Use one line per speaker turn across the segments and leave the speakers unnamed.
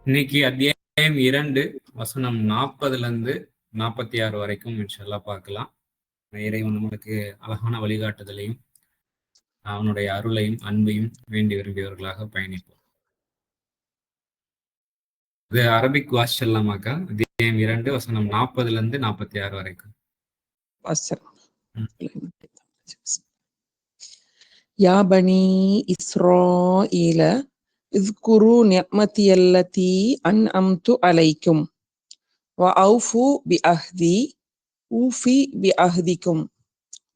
இன்னைக்கு அத்தியாயம் 2 வசனம் 40 46 வரைக்கும் இன்ஷால்லா பார்க்கலாம். இறைவன் நம்மளுக்கு அழகான வழிகாட்டுதலையும் அவனுடைய அருளையும் அன்பையும் வேண்டி விரும்பியவர்களாக பயணிப்போம். இது அரபிக் வாசிச்சல்லாமாக்கா? அத்தியாயம் 2 வசனம் 40 46 வரைக்கும்.
யா பனி இஸ்ராஈல இஸ்குரு நிஅமதி அல்லதி அன்அம்து அலைக்கும் வ அவ்ஃபு பிஅஹ்தி ஊஃபி பிஅஹ்திக்கும்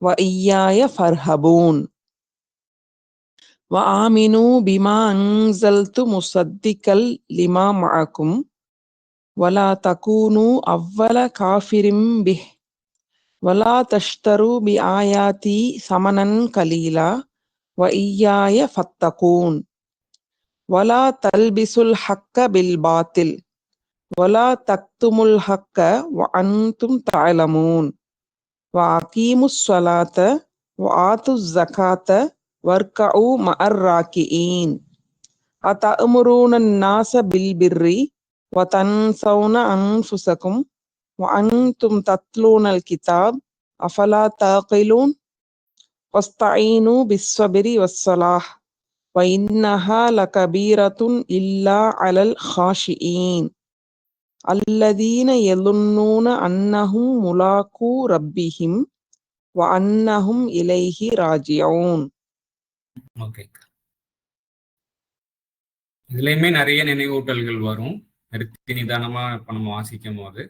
வ இய்யாய ஃபர்ஹபூன் வ ஆமினு பிமா அன்ஸல்து முஸத்திகல் லிமா மஅக்கும் வலா தகூனு அவ்வல காஃபிரிம் பிஹ் வலா தஷ்தரு பி ஆயாதி சமனன் கலீலா வ இய்யாய ஃபத்தகூன் வலா தல்பிசுல் ஹக்க பில் பாத்தில் வலா தக்துமுல் ஹக்க வ அன்தும் தஅலமூன் வ அகீமுஸ் ஸலாத்த வ ஆத்துஸ் ஸகாத்த வர்கஉ மஅர் ராக்கிஈன் அதஅமுரூனன் நாஸ பில் பிர்ரி வ தன்ஸௌன அன்ஃபுஸகும் வ அன்தும் தத்லூனல் கிதாப் அஃபலா தஅகிலூன் வஸ்தஈனு பிஸ்ஸப்ரி வஸ்ஸலாஹ் வ இன்னஹா லகபீரத்துன் இல்லா அலல் ஹாஷிஈன் அல்லதீன யظுன்னூன அன்னஹும் முலாக்கூ ரப்பிஹிம் வ அன்னஹும் இலைஹி ராஜிஊன்.
ஓகே, இதுலயுமே நிறைய நினைவூட்டல்கள் வரும். நிறுத்தி நிதானமா இப்ப நம்ம வாசிக்கும் போது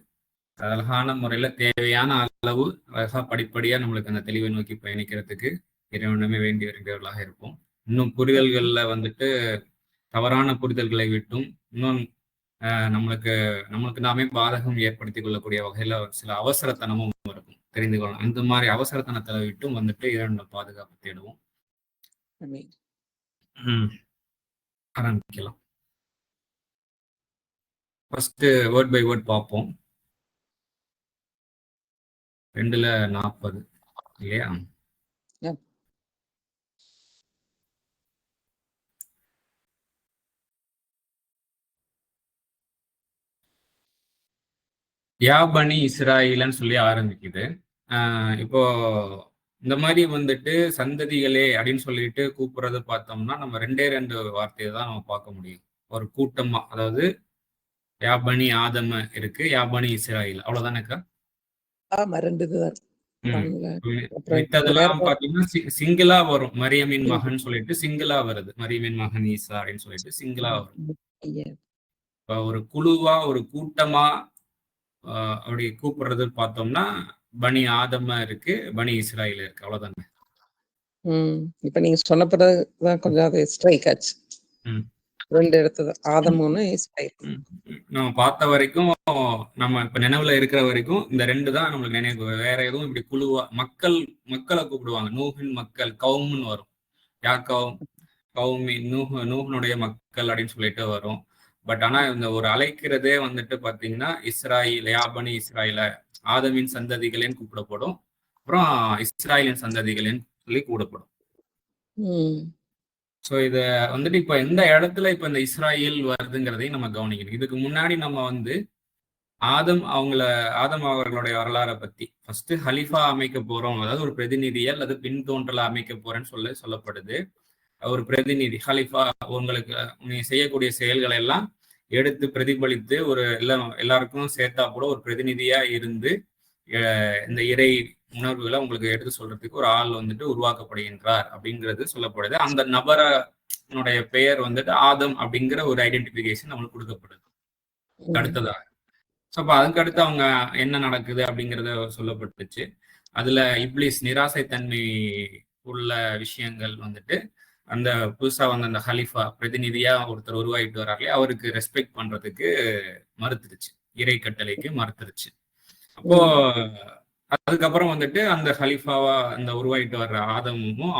அழகான முறையில தேவையான அளவு அழகா படிப்படியா நம்மளுக்கு அந்த தெளிவை நோக்கி பயணிக்கிறதுக்கு இறைவனமே வேண்டி வருகிறவர்களாக இருப்போம். இன்னும் புரிதல்கள்ல தவறான புரிதல்களை விட்டும் இன்னும் நம்மளுக்கு நாமே பாதகம் ஏற்படுத்திக் கொள்ளக்கூடிய வகையில சில அவசரத்தனமும் இருக்கும், தெரிந்து கொள்ளலாம். இந்த மாதிரி அவசரத்தனத்தை விட்டும் இறைவனை பாதுகாப்பு தேடுவோம். ஆரம்பிக்கலாம். ஃபர்ஸ்ட் வேர்ட் பை வேர்ட் பார்ப்போம். 2:40 இல்லையா? யா பனி இஸ்ராயில்னு சொல்லி ஆரம்பிக்குது. இப்போ இந்த மாதிரி சந்ததிகளே அப்படின்னு சொல்லிட்டு கூப்பிடுறது பார்த்தோம்னா நம்ம 2 வார்த்தையை தான் நம்ம பார்க்க முடியும். ஒரு கூட்டமா, அதாவது யா பனி ஆதம இருக்கு, யா பனி இஸ்ராயில், அவ்வளவுதானேக்கா? மித்ததெல்லாம் பாத்தீங்கன்னா சிங்கிளா வரும். மரியமின் மகன் சொல்லிட்டு சிங்கிளா வருது, மரியமின் மகன் ஈசா அப்படின்னு சொல்லிட்டு சிங்கிளா வரும். இப்ப ஒரு குழுவா ஒரு கூட்டமா அப்படி கூப்பிடுறது பார்த்தோம்னா பனி ஆதம இருக்கு, பனி இஸ்ராயில் இருக்கு, அவ்வளவுதானே?
இப்ப நீங்க சொன்ன பிறகுதான் கொஞ்சம் அது ஸ்ட்ரைக் ஆச்சு. 2 இடத்துல ஆதம் ஒண்ணு இஸ்ராயில்.
நம்ம பார்த்த வரைக்கும், நம்ம இப்ப நினைவுல இருக்கிற வரைக்கும் இந்த 2 தான் நம்மளுக்கு நினைவு. வேற எதுவும் இப்படி குழுவா மக்களை கூப்பிடுவாங்க. நூஹின் மக்கள், கவும்னு வரும். யா கவுமி நூஹனுடைய மக்கள் அப்படின்னு சொல்லிட்டு வரும். பட் ஆனா இந்த ஒரு அழைக்கிறதே பாத்தீங்கன்னா இஸ்ராயில், யாபனி இஸ்ராயில, ஆதமின் சந்ததிகளேன்னு கூப்பிடப்படும். அப்புறம் இஸ்ராயலின் சந்ததிகளேன்னு சொல்லி கூப்பிடப்படும். ஸோ இதை இப்ப எந்த இடத்துல இப்ப இந்த இஸ்ராயல் வருதுங்கிறதையும் நம்ம கவனிக்கணும். இதுக்கு முன்னாடி நம்ம ஆதம் அவர்களுடைய வரலாறை பத்தி ஃபர்ஸ்ட் ஹலிஃபா அமைக்க போறோம், அதாவது ஒரு பிரதிநிதியா அல்லது பின்தோன்றல அமைக்க போறேன்னு சொல்லப்படுது. ஒரு பிரதிநிதி ஹலிஃபா உங்களுக்கு நீங்க செய்யக்கூடிய செயல்களை எல்லாம் எடுத்து பிரதிபலித்து ஒரு எல்லாருக்கும் சேர்த்தா கூட ஒரு பிரதிநிதியா இருந்து இந்த இறை உணர்வுகளை உங்களுக்கு எடுத்து சொல்றதுக்கு ஒரு ஆள் உருவாக்கப்படுகின்றார் அப்படிங்கிறது சொல்லப்படுது. அந்த நபரனுடைய பெயர் ஆதம் அப்படிங்கிற ஒரு ஐடென்டிபிகேஷன் நம்மளுக்கு கொடுக்கப்படுது. அடுத்ததாக அப்ப அதுக்கு அடுத்து அவங்க என்ன நடக்குது அப்படிங்கிறத சொல்லப்பட்டுச்சு. அதுல இப்லீஸ் நிராசை தன்மை உள்ள விஷயங்கள் அந்த புதுசா அந்த ஹலிஃபா பிரதிநிதியா ஒருத்தர் உருவாகிட்டு வர்றாங்களே அவருக்கு ரெஸ்பெக்ட் பண்றதுக்கு மறுத்துருச்சு, இறை கட்டளைக்கு மறுத்துருச்சு. அப்போ அதுக்கப்புறம் அந்த ஹலிஃபாவா அந்த உருவாகிட்டு வர்ற ஆதமும்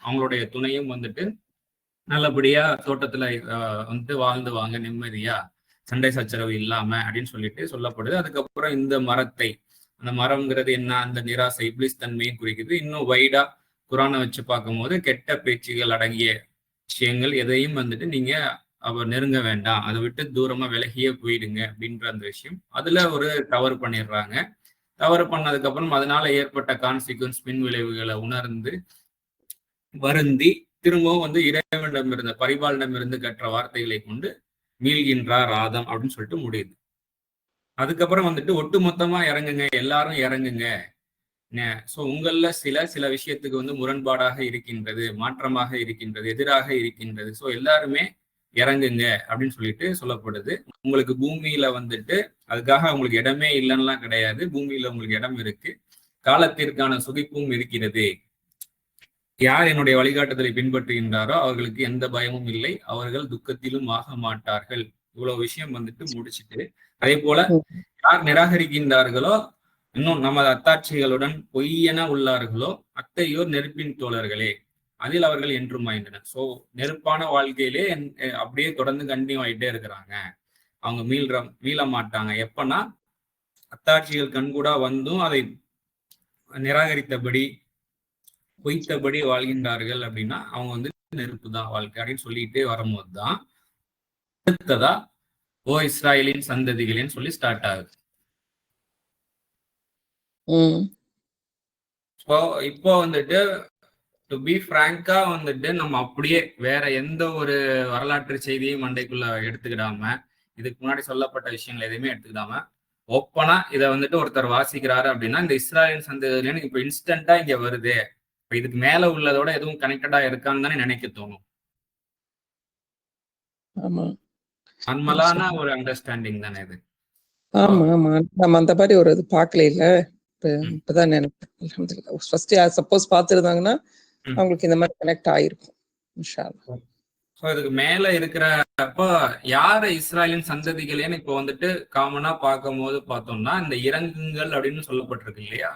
அவங்களுடைய துணையும் நல்லபடியா தோட்டத்துல வாழ்ந்து வாங்க நிம்மதியா, சண்டை சச்சரவு இல்லாம அப்படின்னு சொல்லிட்டு சொல்லப்படுது. அதுக்கப்புறம் இந்த மரத்தை, அந்த மரம்ங்கிறது என்ன, அந்த நிராசை இப்லீஸ் தன்மையும் குறிக்குது. இன்னும் வைடா குரானை வச்சு பார்க்கும்போது கெட்ட பேச்சுகள் அடங்கிய விஷயங்கள் எதையும் நீங்க அவர் நெருங்க வேண்டாம், அதை விட்டு தூரமா விலகியே போயிடுங்க அப்படின்ற அந்த விஷயம். அதுல ஒரு தவறு பண்ணிடுறாங்க. தவறு பண்ணதுக்கு அப்புறம் அதனால ஏற்பட்ட கான்சிக்வன்ஸ் பின் விளைவுகளை உணர்ந்து வருந்தி திரும்பவும் வந்து இறைவனிடமிருந்து பரிபாலனிடமிருந்து கற்ற வார்த்தைகளை கொண்டு மீள்கின்றார் ஆதம் அப்படின்னு சொல்லிட்டு முடியுது. அதுக்கப்புறம் வந்துட்டு ஒட்டு மொத்தமா இறங்குங்க, எல்லாரும் இறங்குங்க. சோ உங்கள சில விஷயத்துக்கு வந்து முரண்பாடாக இருக்கின்றது, மாற்றமாக இருக்கின்றது, எதிராக இருக்கின்றது. சோ எல்லாருமே இறங்குங்க அப்படின்னு சொல்லிட்டு சொல்லப்படுது. உங்களுக்கு பூமியில வந்துட்டு அதுக்காக உங்களுக்கு இடமே இல்லைன்னுலாம் கிடையாது. பூமியில உங்களுக்கு இடம் இருக்கு, காலத்திற்கான சுகிப்பும் இருக்கிறது. யார் என்னுடைய வழிகாட்டுதலை பின்பற்றுகின்றாரோ அவர்களுக்கு எந்த பயமும் இல்லை, அவர்கள் துக்கத்திலும் ஆக மாட்டார்கள். இவ்வளவு விஷயம் வந்துட்டு முடிச்சுட்டு, அதே போல யார் நிராகரிக்கின்றார்களோ, இன்னும் நமது அத்தாட்சிகளுடன் பொய்யென உள்ளார்களோ அத்தையோர் நெருப்பின் தோழர்களே, அதில் அவர்கள் என்றும் ஆயின்றனர். சோ நெருப்பான வாழ்க்கையிலே அப்படியே தொடர்ந்து கண்டினியூ ஆயிட்டே இருக்கிறாங்க. அவங்க மீள மாட்டாங்க. எப்பன்னா அத்தாட்சிகள் கண்கூடா வந்தும் அதை நிராகரித்தபடி பொய்த்தபடி வாழ்கின்றார்கள் அப்படின்னா அவங்க வந்து நெருப்பு தான் வாழ்க்கை அப்படின்னு சொல்லிட்டே வரும்போது தான் அடுத்ததா ஓ இஸ்ராயலின் சந்ததிகளேன்னு சொல்லி ஸ்டார்ட் ஆகுது. இப்போ வந்துட்டு டு பி பிராங்கா வந்துட்டு நம்ம அப்படியே வேற எந்த ஒரு வரலாற்று செய்தியும் மண்டைக்குள்ள எடுத்துக்கிடாம, இதுக்கு முன்னாடி சொல்லப்பட்ட விஷயங்கள் எதையுமே எடுத்துக்கிடாம ஓப்பனா இதை வந்துட்டு ஒருத்தர் வாசிக்கிறாரு அப்படின்னா இந்த இஸ்ராயலின் சந்ததிகளேன்னு இப்ப இன்ஸ்டன்டா இங்க வருது, இப்ப இதுக்கு மேல உள்ளதோட எதுவும் கனெக்டடா இருக்கான்னு தானே நினைக்க தோணும். நார்மலான ஒரு அண்டர்ஸ்டாண்டிங் தானே இது.
ஆமா ஆமா, நம்ம அந்த மாதிரி ஒரு இது பார்க்கல. இப்பதான் நினைப்பேன். ஃபர்ஸ்ட் சப்போஸ் பார்த்துருந்தாங்கன்னா அவங்களுக்கு இந்த மாதிரி கனெக்ட் ஆயிருக்கும்.
இதுக்கு மேல இருக்கிறப்ப யாரு இஸ்ராயலின் சந்ததிகளேன்னு இப்போ வந்துட்டு காமனா பார்க்கும் போது பார்த்தோம்னா இந்த இறங்குங்கள் அப்படின்னு சொல்லப்பட்டிருக்கு இல்லையா.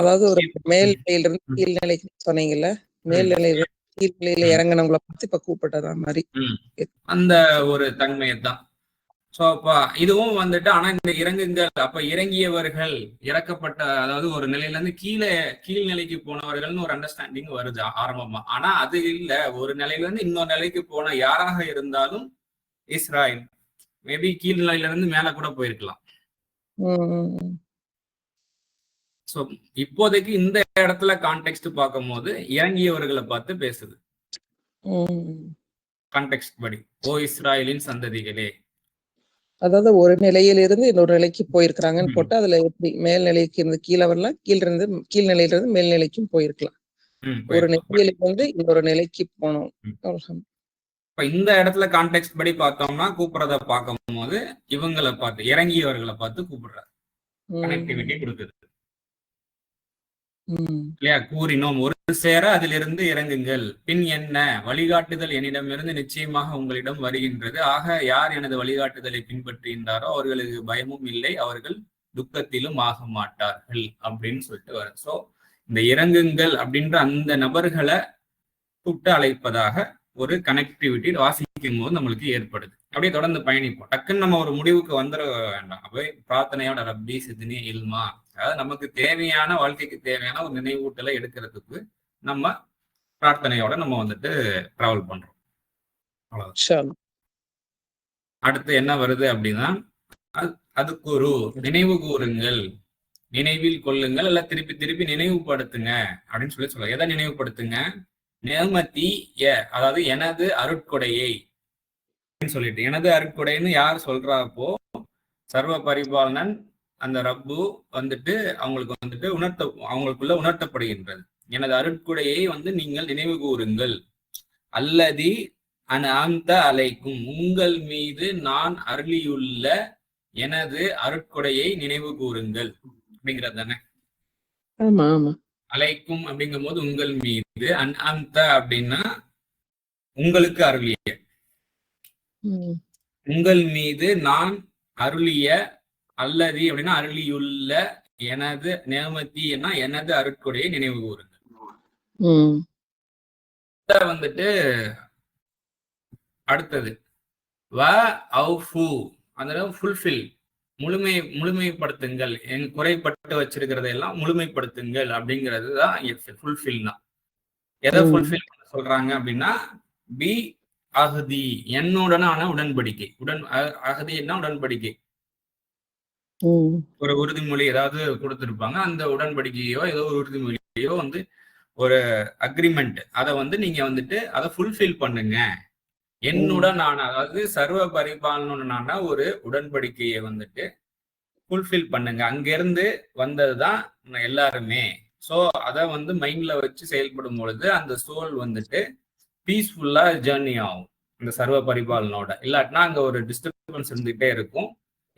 அதாவது ஒரு மேல்நிலையில இருந்து கீழ்நிலைக்கு சொன்னீங்கல்ல, மேல்நிலையில கீழ்நிலையில இறங்கினவங்களை பார்த்து இப்ப கூப்பிட்டதா மாதிரி
அந்த ஒரு தன்மையை தான். சோ அப்ப இதுவும் வந்துட்டு ஆனா இந்த இறங்குங்கள் அப்ப இறங்கியவர்கள் இறக்கப்பட்ட, அதாவது ஒரு நிலையில இருந்து கீழ்நிலைக்கு போனவர்கள்னு ஒரு அண்டர்ஸ்டாண்டிங் வருது ஆரம்பமா. ஆனா அது இல்ல, ஒரு நிலையில இருந்து இன்னொரு நிலைக்கு போன யாராக இருந்தாலும் இஸ்ராயல் மேபி கீழ்நிலையில இருந்து மேல கூட போயிருக்கலாம். சோ இப்போதைக்கு இந்த இடத்துல கான்டெக்ஸ்ட் பார்க்கும் போது இறங்கியவர்களை பார்த்து பேசுது. கான்டெக்ஸ்ட் படி ஓ இஸ்ராயலின் சந்ததிகளே,
அதாவது ஒரு நிலையில இருந்து இன்னொரு நிலைக்கு போயிருக்கிறாங்கன்னு போட்டு அதுல எப்படி மேல்நிலைக்கு இருந்து கீழே வரலாம், கீழ்நிலையில இருந்து மேல்நிலைக்கும் போயிருக்கலாம். ஒரு நிலையில இருந்து இன்னொரு நிலைக்கு போனோம்.
இப்ப இந்த இடத்துல கான்டெக்ஸ்ட் படி பார்த்தோம்னா கூப்பிடுறத பார்க்கும் போது இவங்களை பார்த்து இறங்கியவர்களை பார்த்து கூப்பிடுறாரு, கனெக்டிவிட்டி கொடுக்குது இல்லையா. கூறினோம் ஒரு சேர அதிலிருந்து இறங்குங்கள், பின் என்ன வழிகாட்டுதல் என்னிடமிருந்து நிச்சயமாக உங்களிடம் வருகின்றது. ஆக யார் எனது வழிகாட்டுதலை பின்பற்றுகின்றாரோ அவர்களுக்கு பயமும் இல்லை, அவர்கள் துக்கத்திலும் ஆக மாட்டார்கள் அப்படின்னு சொல்லிட்டு வர. சோ இந்த இறங்குங்கள் அப்படின்ற அந்த நபர்களை கூப்பிட்டு அழைப்பதாக ஒரு கனெக்டிவிட்டி வாசிக்கும் போது நம்மளுக்கு ஏற்படுது. அப்படியே தொடர்ந்து பயணிப்போம். டக்குன்னு நம்ம ஒரு முடிவுக்கு வந்துட வேண்டாம். அப்படியே பிரார்த்தனையோட ரப்பி சித்னி இல்மா, அதாவது நமக்கு தேவையான வாழ்க்கைக்கு தேவையான ஒரு நினைவூட்டலை எடுக்கிறதுக்கு நம்ம பிரார்த்தனையோட நம்ம வந்துட்டு டிராவல் பண்றோம். அடுத்து என்ன வருது அப்படின்னா அதுக்கு ஒரு நினைவு கூறுங்கள், நினைவில் கொள்ளுங்கள், இல்ல திருப்பி திருப்பி நினைவுபடுத்துங்க அப்படின்னு சொல்ல. எதை நினைவுபடுத்துங்க? நேமதி அதாவது எனது அருட்கொடையை சொல்லிட்டு, எனது அருட்கொடைன்னு யார் சொல்றாப்போ சர்வ பரிபாலனன் அந்த ரப்பு வந்துட்டு அவங்களுக்கு வந்துட்டு அவங்களுக்குள்ள உணர்த்தப்படுகின்றது. எனது அருட்கொடையை வந்து நீங்கள் நினைவு கூறுங்கள். அல்லதி அந்த அலைக்கும், உங்கள் மீது நான் அருளியுள்ள எனது அருட்கொடையை நினைவு கூறுங்கள் அப்படிங்கிறது தானே. அலைக்கும் அப்படிங்கும் போது உங்கள் மீது, அந்த அப்படின்னா உங்களுக்கு அருளிய, உங்கள் மீது நான் அருளிய, அல்லதி அப்படின்னா அருளியுள்ள எனது நேமதி எனது அருட்கொடையை நினைவு கூறுங்கள். வந்துட்டு அடுத்தது ஃபுல்ஃபில், முழுமைப்படுத்துங்கள், என் குறைப்பட்டு வச்சிருக்கிறதெல்லாம் முழுமைப்படுத்துங்கள் அப்படிங்கிறது தான் ஃபுல்ஃபில்னா. எதை ஃபுல்ஃபில் பண்ண சொல்றாங்க அப்படின்னா பி அகதி, என்னுடனான உடன்படிக்கை. அகதின்னா உடன்படிக்கை. ஒரு உறுதிமொழி ஏதாவது கொடுத்திருப்பாங்க, அந்த உடன்படிக்கையோ ஏதோ ஒரு உறுதிமொழியோ வந்து ஒரு அக்ரிமெண்ட், அதை வந்து நீங்க வந்துட்டு அதை ஃபுல்ஃபில் பண்ணுங்க. என்னுடனான, அதாவது சர்வ பரிபாலனுடனான ஒரு உடன்படிக்கையை வந்துட்டு ஃபுல்ஃபில் பண்ணுங்க. அங்கிருந்து வந்ததுதான் எல்லாருமே. ஸோ அதை வந்து மைண்ட்ல வச்சு செயல்படும் பொழுது அந்த சோல் வந்துட்டு பீஸ்ஃபுல்லா ஜேர்னி ஆகும் இந்த சர்வ பரிபாலனோட. இல்லாட்டினா அங்க ஒரு டிஸ்டர்பன்ஸ் இருந்துகிட்டே இருக்கும்.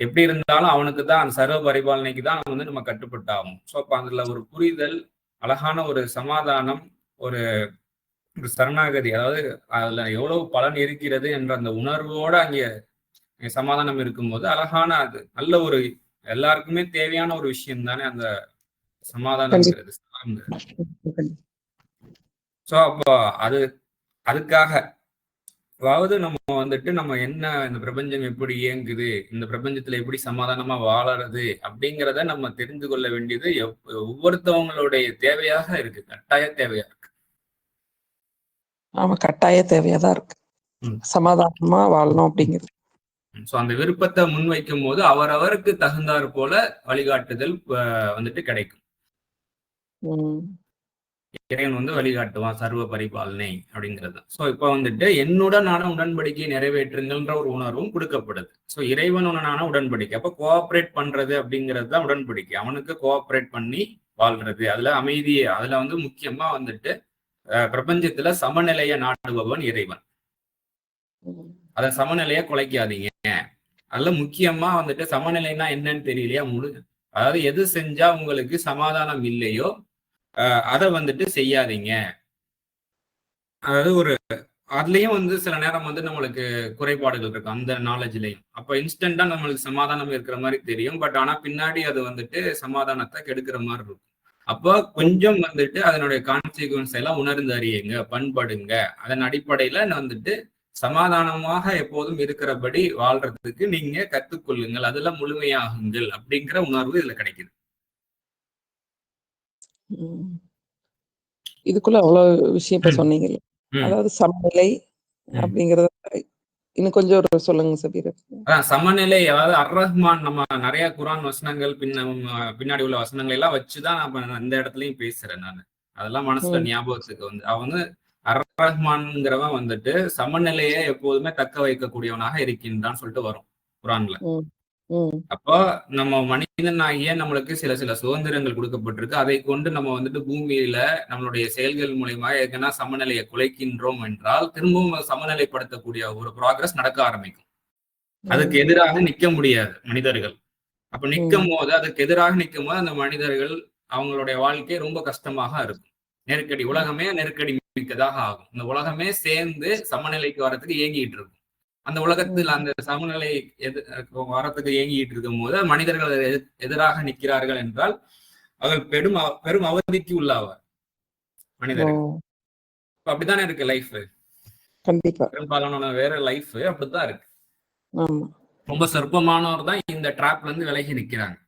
எப்படி இருந்தாலும் அவனுக்கு தான், அந்த சர்வ பரிபாலனைக்கு தான் வந்து நம்ம கட்டுப்பட்டாகும். ஸோ அப்போ அதுல ஒரு புரிதல், அழகான ஒரு சமாதானம், ஒரு சரணாகதி, அதாவது அதுல எவ்வளவு பலன் இருக்கிறது என்ற அந்த உணர்வோட அங்கே சமாதானம் இருக்கும்போது அழகான, அது நல்ல ஒரு எல்லாருக்குமே தேவையான ஒரு விஷயம் தானே அந்த சமாதானம்ங்கிறது. ஸோ அப்போ அதுக்காக அதாவது நம்ம வந்துட்டு நம்ம என்ன, இந்த பிரபஞ்சம் எப்படி இயங்குது, இந்த பிரபஞ்சத்துல எப்படி சமாதானமா வாழறது அப்படிங்கிறத நம்ம தெரிந்து கொள்ள வேண்டியது ஒவ்வொருத்தவங்களுடைய தேவையாக இருக்கு, கட்டாய தேவையா இருக்கு.
ஆமா, கட்டாய தேவையாதான் இருக்கு சமாதானமா வாழணும் அப்படிங்கிறது.
ஸோ அந்த விருப்பத்தை முன்வைக்கும் போது அவரவருக்கு தகுந்தாற் போல வழிகாட்டுதல் வந்துட்டு கிடைக்கும். இறைவன் வந்து வழிகாட்டுவான் சர்வ பரிபாலனை அப்படிங்கிறது. ஸோ இப்போ வந்துட்டு என்னுடனான உடன்படிக்கையை நிறைவேற்றுங்கள்ன்ற ஒரு உணர்வும் கொடுக்கப்படுது. ஸோ இறைவனுடனான உடன்படிக்கை, அப்போ கோஆப்ரேட் பண்றது அப்படிங்கிறது தான் உடன்படிக்கை. அவனுக்கு கோஆப்ரேட் பண்ணி வாழ்றது, அதுல அமைதியை, அதுல வந்து முக்கியமா வந்துட்டு பிரபஞ்சத்துல சமநிலையை நாடுபவன் இறைவன். அத சமநிலையை குலைக்காதீங்க. அதுல முக்கியமா வந்துட்டு சமநிலைனா என்னன்னு தெரியலையா அதாவது எது செஞ்சா உங்களுக்கு சமாதானம் இல்லையோ அதை வந்துட்டு செய்யாதீங்க. அதாவது ஒரு அதுலயும் வந்து சில நேரம் வந்து நம்மளுக்கு குறைபாடுகள் இருக்கும் அந்த நாலேஜ்லயும். அப்ப இன்ஸ்டன்டா நம்மளுக்கு சமாதானம் இருக்கிற மாதிரி தெரியும், பட் ஆனா பின்னாடி அது வந்துட்டு சமாதானத்தை கெடுக்கிற மாதிரி இருக்கும். அப்போ கொஞ்சம் வந்துட்டு அதனுடைய கான்சிக்வன்ஸ் எல்லாம் உணர்ந்து அறியுங்க, பண்படுங்க. அதன் அடிப்படையில வந்துட்டு சமாதானமாக எப்போதும் இருக்கிறபடி வாழ்றதுக்கு நீங்க கத்துக்கொள்ளுங்கள், அதுல முழுமையாகுங்கள் அப்படிங்கிற உணர்வு இதுல கிடைக்குது.
இதுக்குள்ள அவ்வளவு விஷயம் இப்ப சொன்னீங்க. அதாவது சமநிலை அப்படிங்கறத இன்னும் கொஞ்சம் சொல்லுங்க சபீர்.
சமநிலை, அதாவது அர்-ரஹ்மான், நம்ம நிறைய குரான் வசனங்கள் பின்னாடி உள்ள வசனங்களை எல்லாம் வச்சுதான் நான் இந்த இடத்துலயும் பேசுறேன். நான் அதெல்லாம் மனசுல ஞாபகத்துக்கு வந்து அவன் வந்து அர்-ரஹ்மான்ங்கிறவன் வந்துட்டு சமநிலையை எப்போதுமே தக்க வைக்கக்கூடியவனாக இருக்கின்றான்னு சொல்லிட்டு வரும் குரான்ல. அப்போ நம்ம மனிதனாகிய நம்மளுக்கு சில சில சுதந்திரங்கள் கொடுக்கப்பட்டிருக்கு. அதை கொண்டு நம்ம வந்துட்டு பூமியில நம்மளுடைய செயல்கள் மூலியமா எங்கன்னா சமநிலையை குலைக்கின்றோம் என்றால் திரும்பவும் சமநிலைப்படுத்தக்கூடிய ஒரு ப்ராக்ரஸ் நடக்க ஆரம்பிக்கும். அதுக்கு எதிராக நிக்க முடியாது மனிதர்கள். அப்ப நிற்கும் போது, அதுக்கு எதிராக நிற்கும் போது அந்த மனிதர்கள் அவங்களுடைய வாழ்க்கை ரொம்ப கஷ்டமாக இருக்கும். நெருக்கடி, உலகமே நெருக்கடி மிக்கதாக ஆகும். இந்த உலகமே சேர்ந்து சமநிலைக்கு வரத்துக்கு ஏங்கிட்டு இருக்கும். அந்த உலகத்தில் அந்த சமநிலை வரத்துக்கு ஏங்கிட்டு இருக்கும் போது மனிதர்கள் எதிராக நிற்கிறார்கள் என்றால் அவர்கள் பெரும் அவதிக்கு உள்ளாவார் மனிதர்கள். அப்படித்தானே இருக்கு லைஃப்.
கண்டிப்பா
பெரும்பாலான வேற லைஃப் அப்படித்தான் இருக்கு. ரொம்ப சொற்பமானவர் தான் இந்த டிராப்ல இருந்து விலகி நிக்கிறாங்க.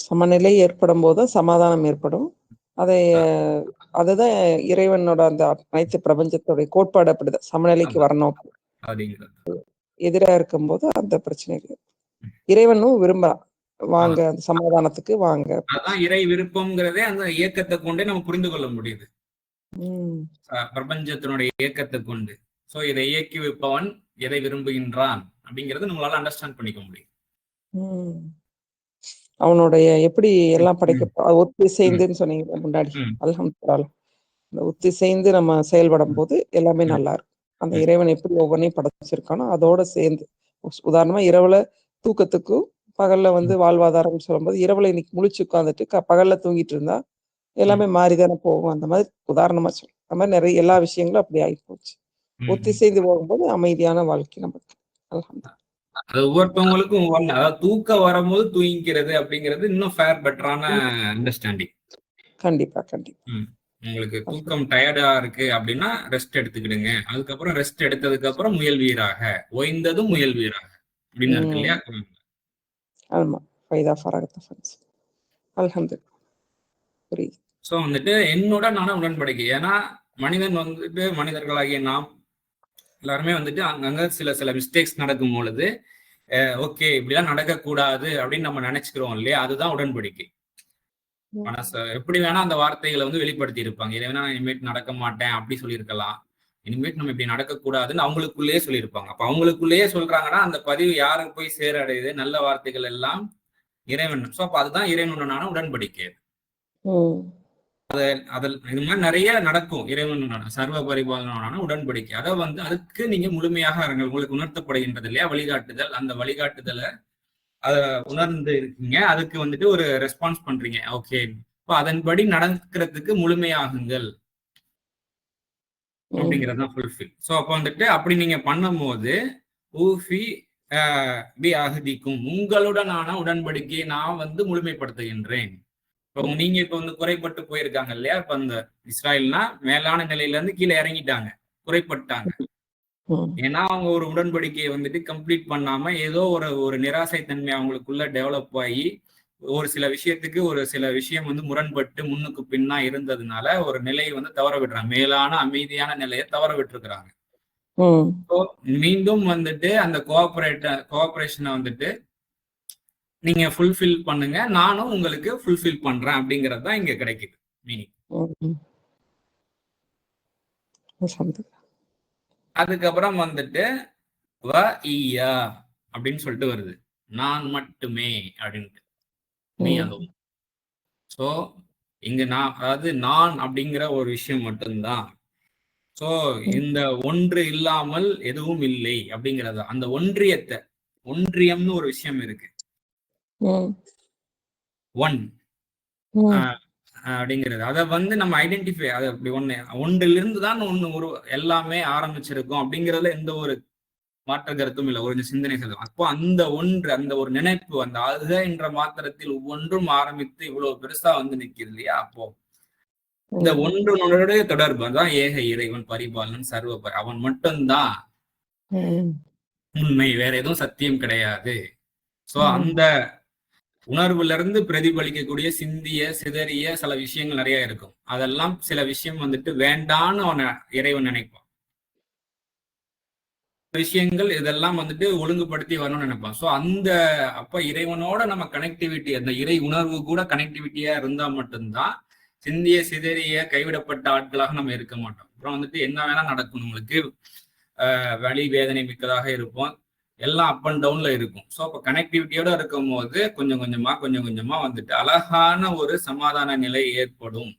சமநிலை ஏற்படும் போது சமாதானம் ஏற்படும். அதுதான் இறைவனோட அந்த அனைத்து பிரபஞ்சத்துடைய கோட்பாடு அப்படிதான், சமநிலைக்கு வரணும். எதிரா இருக்கும் போது அந்த பிரச்சனை இல்லை. இறைவனும் விரும்புறான், வாங்க அந்த சமாதானத்துக்கு வாங்க.
அதான் இறை விருப்பம்ங்கிறதே அந்த இயக்கத்தை கொண்டே நம்ம புரிந்து கொள்ள முடியுது, பிரபஞ்சத்தினுடைய இயக்கத்தை கொண்டு. சோ இதை இயக்கி வைப்பவன் எதை விரும்புகின்றான் அப்படிங்கறது நம்மளால அண்டர்ஸ்டாண்ட் பண்ணிக்க முடியும்.
அவனுடைய எப்படி எல்லாம் படைக்க ஒத்திசைந்துன்னு சொன்னீங்க முன்னாடி, அல்ஹம்துலில்லாஹ். அந்த ஒத்திசைந்து நம்ம செயல்படும் போது எல்லாமே நல்லா இருக்கும். அந்த இறைவன் எப்படி ஒவ்வொன்றையும் படைச்சிருக்கானோ அதோட சேர்ந்து, உதாரணமா இரவுல தூக்கத்துக்கும் பகல்ல வந்து வாழ்வாதாரம் சொல்லும்போது, இரவுல இன்னைக்கு முழிச்சு உட்காந்துட்டு பகல்ல தூங்கிட்டு இருந்தா எல்லாமே மாறிதானே போகும். அந்த மாதிரி உதாரணமா சொல்லும். அந்த மாதிரி நிறைய எல்லா விஷயங்களும் அப்படி ஆகி போச்சு. ஒத்திசைந்து போகும்போது அமைதியான வாழ்க்கை நமக்கு. அல்ஹம்துலில்லாஹ்.
அது ஒவ்வொருத்தவங்களுக்கும் ஒவ்வொன்று. அதாவது தூக்கம் வரும்போது தூங்கிக்கிறது அப்படிங்கிறது இன்னும் ஃபேர் பெட்டரான அண்டர்ஸ்டாண்டிங்.
கண்டிப்பா கண்டிப்பா.
உங்களுக்கு தூக்கம் டயர்டா இருக்கு அப்படின்னா ரெஸ்ட் எடுத்துக்கிடுங்க. அதுக்கப்புறம் ரெஸ்ட் எடுத்ததுக்கு அப்புறம் முயல்வீராக, ஓய்ந்ததும் முயல்வீராக அப்படின்னு இருக்கு இல்லையா?
ஆமா, ஃபைதா ஃபரகத ஃபன்ஸ். அல்ஹம்துலில்லாஹ். புரியுது.
ஸோ வந்துட்டு என்னோட நான உடன்படிக்கை. ஏன்னா மனிதன் வந்துட்டு மனிதர்களாகிய நாம் எல்லாருமே வந்துட்டு அங்கங்க சில மிஸ்டேக்ஸ் நடக்கும் பொழுது ஓகே இப்படிலாம் நடக்கக்கூடாது அப்படின்னு நம்ம நினைச்சுக்கிறோம் இல்லையா, அதுதான் உடன்படிக்கை. மனச எப்படி வேணா அந்த வார்த்தைகளை வந்து வெளிப்படுத்தி இருப்பாங்க. இதை வேணா நான் இனிமேட்டு நடக்க மாட்டேன் அப்படி சொல்லியிருக்கலாம். இனிமேட்டு நம்ம இப்படி நடக்கக்கூடாதுன்னு அவங்களுக்குள்ளேயே சொல்லியிருப்பாங்க. அப்ப அவங்களுக்குள்ளேயே சொல்றாங்கன்னா அந்த பதிவு யாருக்கு போய் சேரடையுது, நல்ல வார்த்தைகள் எல்லாம் இறைவன். ஸோ அப்ப அதுதான் இறைவனுடனான உடன்படிக்கை. அதில் இது மாதிரி நிறைய நடக்கும். இறைவனுடனான சர்வ பரிபாலனான உடன்படிக்கை. அதை வந்து அதுக்கு நீங்க முழுமையாக உங்களுக்கு உணர்த்தப்படுகின்றது இல்லையா வழிகாட்டுதல். அந்த வழிகாட்டுதலை அதை உணர்ந்து இருக்கீங்க, அதுக்கு வந்துட்டு ஒரு ரெஸ்பான்ஸ் பண்றீங்க. ஓகே, இப்போ அதன்படி நடக்கிறதுக்கு முழுமையாகுங்கள் அப்படிங்கிறது தான் ஃபுல்ஃபில். ஸோ அப்போ வந்துட்டு அப்படி நீங்க பண்ணும்போது ஊஃபி பி அஹதிக்கும், உங்களுடனான உடன்படிக்கையை நான் வந்து முழுமைப்படுத்துகின்றேன். இப்போ நீங்க இப்ப வந்து குறைப்பட்டு போயிருக்காங்க இல்லையா, இப்ப அந்த இஸ்ராயல்னா மேலான நிலையில இருந்து கீழே இறங்கிட்டாங்க, குறைப்பட்டாங்க. ஏன்னா அவங்க ஒரு உடன்படிக்கையை வந்துட்டு கம்ப்ளீட் பண்ணாம ஏதோ ஒரு நிராசை தன்மை அவங்களுக்குள்ள டெவலப் ஆகி ஒரு சில விஷயத்துக்கு ஒரு சில விஷயம் வந்து முரண்பட்டு முன்னுக்கு பின்னா இருந்ததுனால ஒரு நிலையை வந்து தவற விடுறாங்க, மேலான அமைதியான நிலையை தவற விட்டுருக்குறாங்க. மீண்டும் வந்துட்டு அந்த கோஆபரேஷனை வந்துட்டு நீங்க ஃபுல்ஃபில் பண்ணுங்க, நானும் உங்களுக்கு ஃபுல்ஃபில் பண்றேன் அப்படிங்கிறது தான் இங்க கிடைக்குது மீனிங். அதுக்கப்புறம் வந்துட்டு வ ஈயா அப்படின்னு சொல்லிட்டு வருது, நான் மட்டுமே அப்படின்ட்டு. நீ அதுவும். ஸோ இங்க நான், அதாவது நான் அப்படிங்கிற ஒரு விஷயம் மட்டும்தான். ஸோ இந்த ஒன்று இல்லாமல் எதுவும் இல்லை அப்படிங்கிறது. அந்த ஒன்றியத்தை, ஒன்றியம்னு ஒரு விஷயம் இருக்கு, ஒன் அப்படிங்கிறது. அதை வந்து நம்ம ஐடென்டிஃபை, அது அப்படி ஒன்றிலிருந்து தான் ஒன்று எல்லாமே ஆரம்பிச்சிருக்கும் அப்படிங்கிறதுல எந்த ஒரு மாற்ற கருத்தும் இல்லை, ஒரு சிந்தனை செல்லும். அப்போ அந்த ஒன்று, அந்த ஒரு நினைப்பு, அந்த அக என்ற மாத்திரத்தில் ஒவ்வொன்றும் ஆரம்பித்து இவ்வளவு பெருசா வந்து நிற்கிறது இல்லையா. அப்போ இந்த ஒன்றுடைய தொடர்பு தான் ஏக இறைவன் பரிபாலன் சர்வ அவன் மட்டும்தான் உண்மை, வேற எதுவும் சத்தியம் கிடையாது. சோ அந்த உணர்வுல இருந்து பிரதிபலிக்கக்கூடிய சிந்திய சிதறிய சில விஷயங்கள் நிறைய இருக்கும். அதெல்லாம் சில விஷயம் வந்துட்டு வேண்டான்னு அவனை இறைவன் நினைப்பான். விஷயங்கள் இதெல்லாம் வந்துட்டு ஒழுங்குபடுத்தி வரணும்னு நினைப்பான். ஸோ அந்த அப்ப இறைவனோட நம்ம கனெக்டிவிட்டி, அந்த இறை உணர்வு கூட கனெக்டிவிட்டியா இருந்தா மட்டும்தான் சிந்திய சிதறிய கைவிடப்பட்ட ஆட்களாக நம்ம இருக்க மாட்டோம். அப்புறம் வந்துட்டு என்ன வேணா நடக்கும், நம்மளுக்கு வலி வேதனை மிக்கதாக இருப்போம், எல்லாம் அப் அண்ட் டவுன்ல இருக்கும். ஸோ அப்போ கனெக்டிவிட்டியோட இருக்கும் போது கொஞ்சம் கொஞ்சமா வந்துட்டு அழகான ஒரு சமாதான நிலை ஏற்படும்,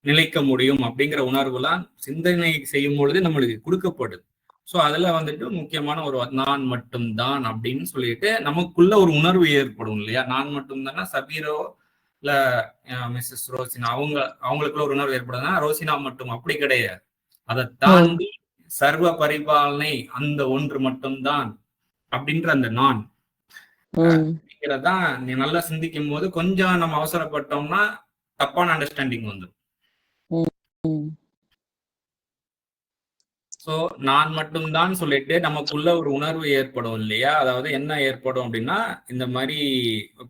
நிலைக்க முடியும் அப்படிங்கிற உணர்வுலாம் சிந்தனை செய்யும் பொழுது நம்மளுக்கு கொடுக்கப்படுது. ஸோ அதுல வந்துட்டு முக்கியமான ஒரு நான் மட்டும்தான் அப்படின்னு சொல்லிட்டு நமக்குள்ள ஒரு உணர்வு ஏற்படும் இல்லையா. நான் மட்டும்தானா சபீரோ இல்ல மிஸ்ஸஸ் ரோசினா அவங்களுக்குள்ள ஒரு உணர்வு ஏற்படுதுன்னா ரோசினா மட்டும் அப்படி கிடையாது. அதை தாண்டி சர்வ பரிபாலனை அந்த ஒன்று மட்டும்தான் அப்படின்ற அந்த நான் அப்படிங்கிறதான் நீ நல்லா சிந்திக்கும் போது கொஞ்சம் நம்ம அவசரப்பட்டோம்னா தப்பான அண்டர்ஸ்டாண்டிங் வந்துடும். ஸோ நான் மட்டும்தான் சொல்லிட்டு நமக்குள்ள ஒரு உணர்வு ஏற்படும் இல்லையா. அதாவது என்ன ஏற்படும் அப்படின்னா, இந்த மாதிரி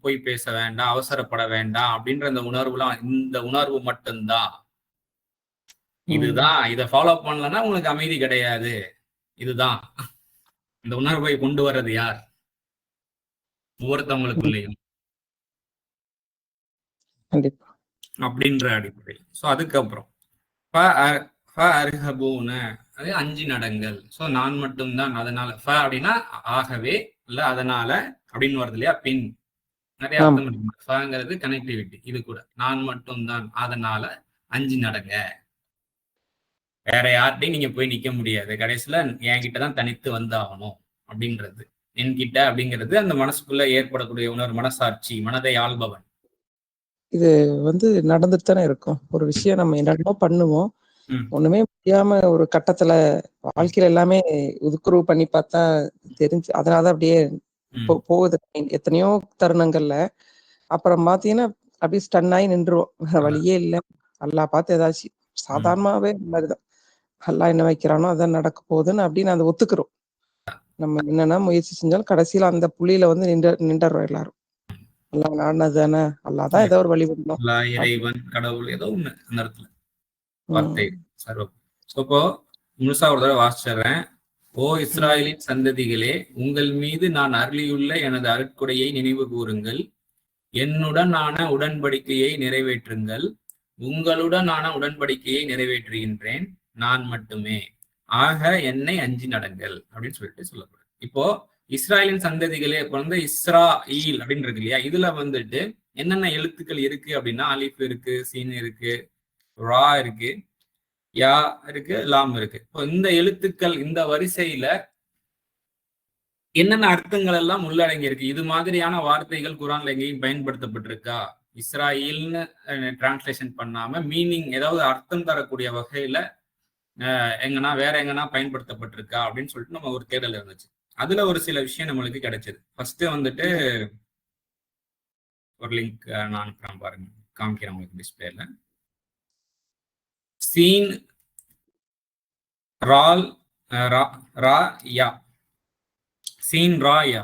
போய் பேச வேண்டாம், அவசரப்பட வேண்டாம் அப்படின்ற அந்த உணர்வுலாம், இந்த உணர்வு மட்டும்தான், இதுதான், இதை ஃபாலோ பண்ணலன்னா உங்களுக்கு அமைதி கிடையாது, இதுதான். இந்த உணர்வை கொண்டு வர்றது யார்? ஒவ்வொருத்தவங்களுக்குள்ளேயும் அப்படின்ற அடிப்படை. ஸோ அதுக்கப்புறம் அது 5 நடங்கள். ஸோ நான் மட்டும்தான், அதனால அப்படின்னா ஆகவே இல்ல அதனால அப்படின்னு வருது இல்லையா. பின் நிறைய அர்த்தம் இருக்கு. கனெக்டிவிட்டி. இது கூட நான் மட்டும்தான், அதனால 5 நடங்க, வேற யார்கிட்டையும் நீங்க போய் நிக்க முடியாது, கடைசியில என்கிட்டதான் தனித்து வந்தாகணும் அப்படின்றது, என்கிட்ட அப்படிங்கிறது அந்த மனசுக்குள்ள ஏற்படக்கூடிய உணர்வு, மனசாட்சி, மனதை ஆள்பவன்.
இது வந்து நடந்துட்டு தானே இருக்கும். ஒரு விஷயம் நம்ம என்னென்னமோ பண்ணுவோம், ஒண்ணுமே முடியாம ஒரு கட்டத்துல வாழ்க்கையில எல்லாமே உதுக்குறவு பண்ணி பார்த்தா தெரிஞ்சு, அதனாலதான் அப்படியே போகுது எத்தனையோ தருணங்கள்ல. அப்புறம் பாத்தீங்கன்னா அப்படியே ஸ்டன் ஆகி நின்றுவோம், வழியே இல்லை, அல்லா பார்த்து ஏதாச்சும் சாதாரணமாவே மாதிரிதான் அல்லா என்ன வைக்கிறானோ அதான் நடக்க போகுதுன்னு அப்படின்னு அதை ஒத்துக்கிறோம். நம்ம என்னன்னா முயற்சி செஞ்சாலும் கடைசியில அந்த புள்ளியில வந்து நின்றோம் எல்லாரும். அல்லா நாடினது தானே, அல்லாதான் ஏதோ ஒரு வழி பண்ணணும்,
இறைவன் கடவுள் ஏதோ ஒண்ணு அந்த இடத்துல. வார்த்தை சர்வ. இப்போ முழுசா ஒரு தடவை வாசிச்சிடுறேன். ஓ இஸ்ராயலின் சந்ததிகளே, உங்கள் மீது நான் அருளியுள்ள எனது அருட்கொடையை நினைவு கூறுங்கள். என்னுடனான உடன்படிக்கையை நிறைவேற்றுங்கள். உங்களுடனான உடன்படிக்கையை நிறைவேற்றுகின்றேன் நான் மட்டுமே. ஆக என்னை அஞ்சி நடங்கள் அப்படின்னு சொல்லிட்டு சொல்லப்படுது. இப்போ இஸ்ராயலின் சந்ததிகளே, இப்ப வந்து இஸ்ராயில் அப்படின்னு இருக்கு இல்லையா, இதுல வந்துட்டு என்னென்ன எழுத்துக்கள் இருக்கு அப்படின்னா, அலிஃப் இருக்கு, சீன் இருக்கு, ரா இருக்கு, யா இருக்கு, லாம் இருக்கு. இப்போ இந்த எழுத்துக்கள் இந்த வரிசையில என்னென்ன அர்த்தங்கள் எல்லாம் உள்ளடங்கி இருக்கு? இது மாதிரியான வார்த்தைகள் குரான்ல எங்கேயும் பயன்படுத்தப்பட்டிருக்கா? இஸ்ராயில்னு டிரான்ஸ்லேஷன் பண்ணாம மீனிங் ஏதாவது அர்த்தம் தரக்கூடிய வகையில எங்கன்னா வேற எங்கன்னா பயன்படுத்தப்பட்டிருக்கா அப்படின்னு சொல்லிட்டு நம்ம ஒரு தேடல் இருந்துச்சு. அதுல ஒரு சில விஷயம் நம்மளுக்கு கிடைச்சது. ஃபர்ஸ்ட் வந்துட்டு ஒரு லிங்க் நான் பாருங்க, காமிக்கிறேன் உங்களுக்கு டிஸ்பிளேல. சீன் ரால் ரா யா, சீன் ரா யா,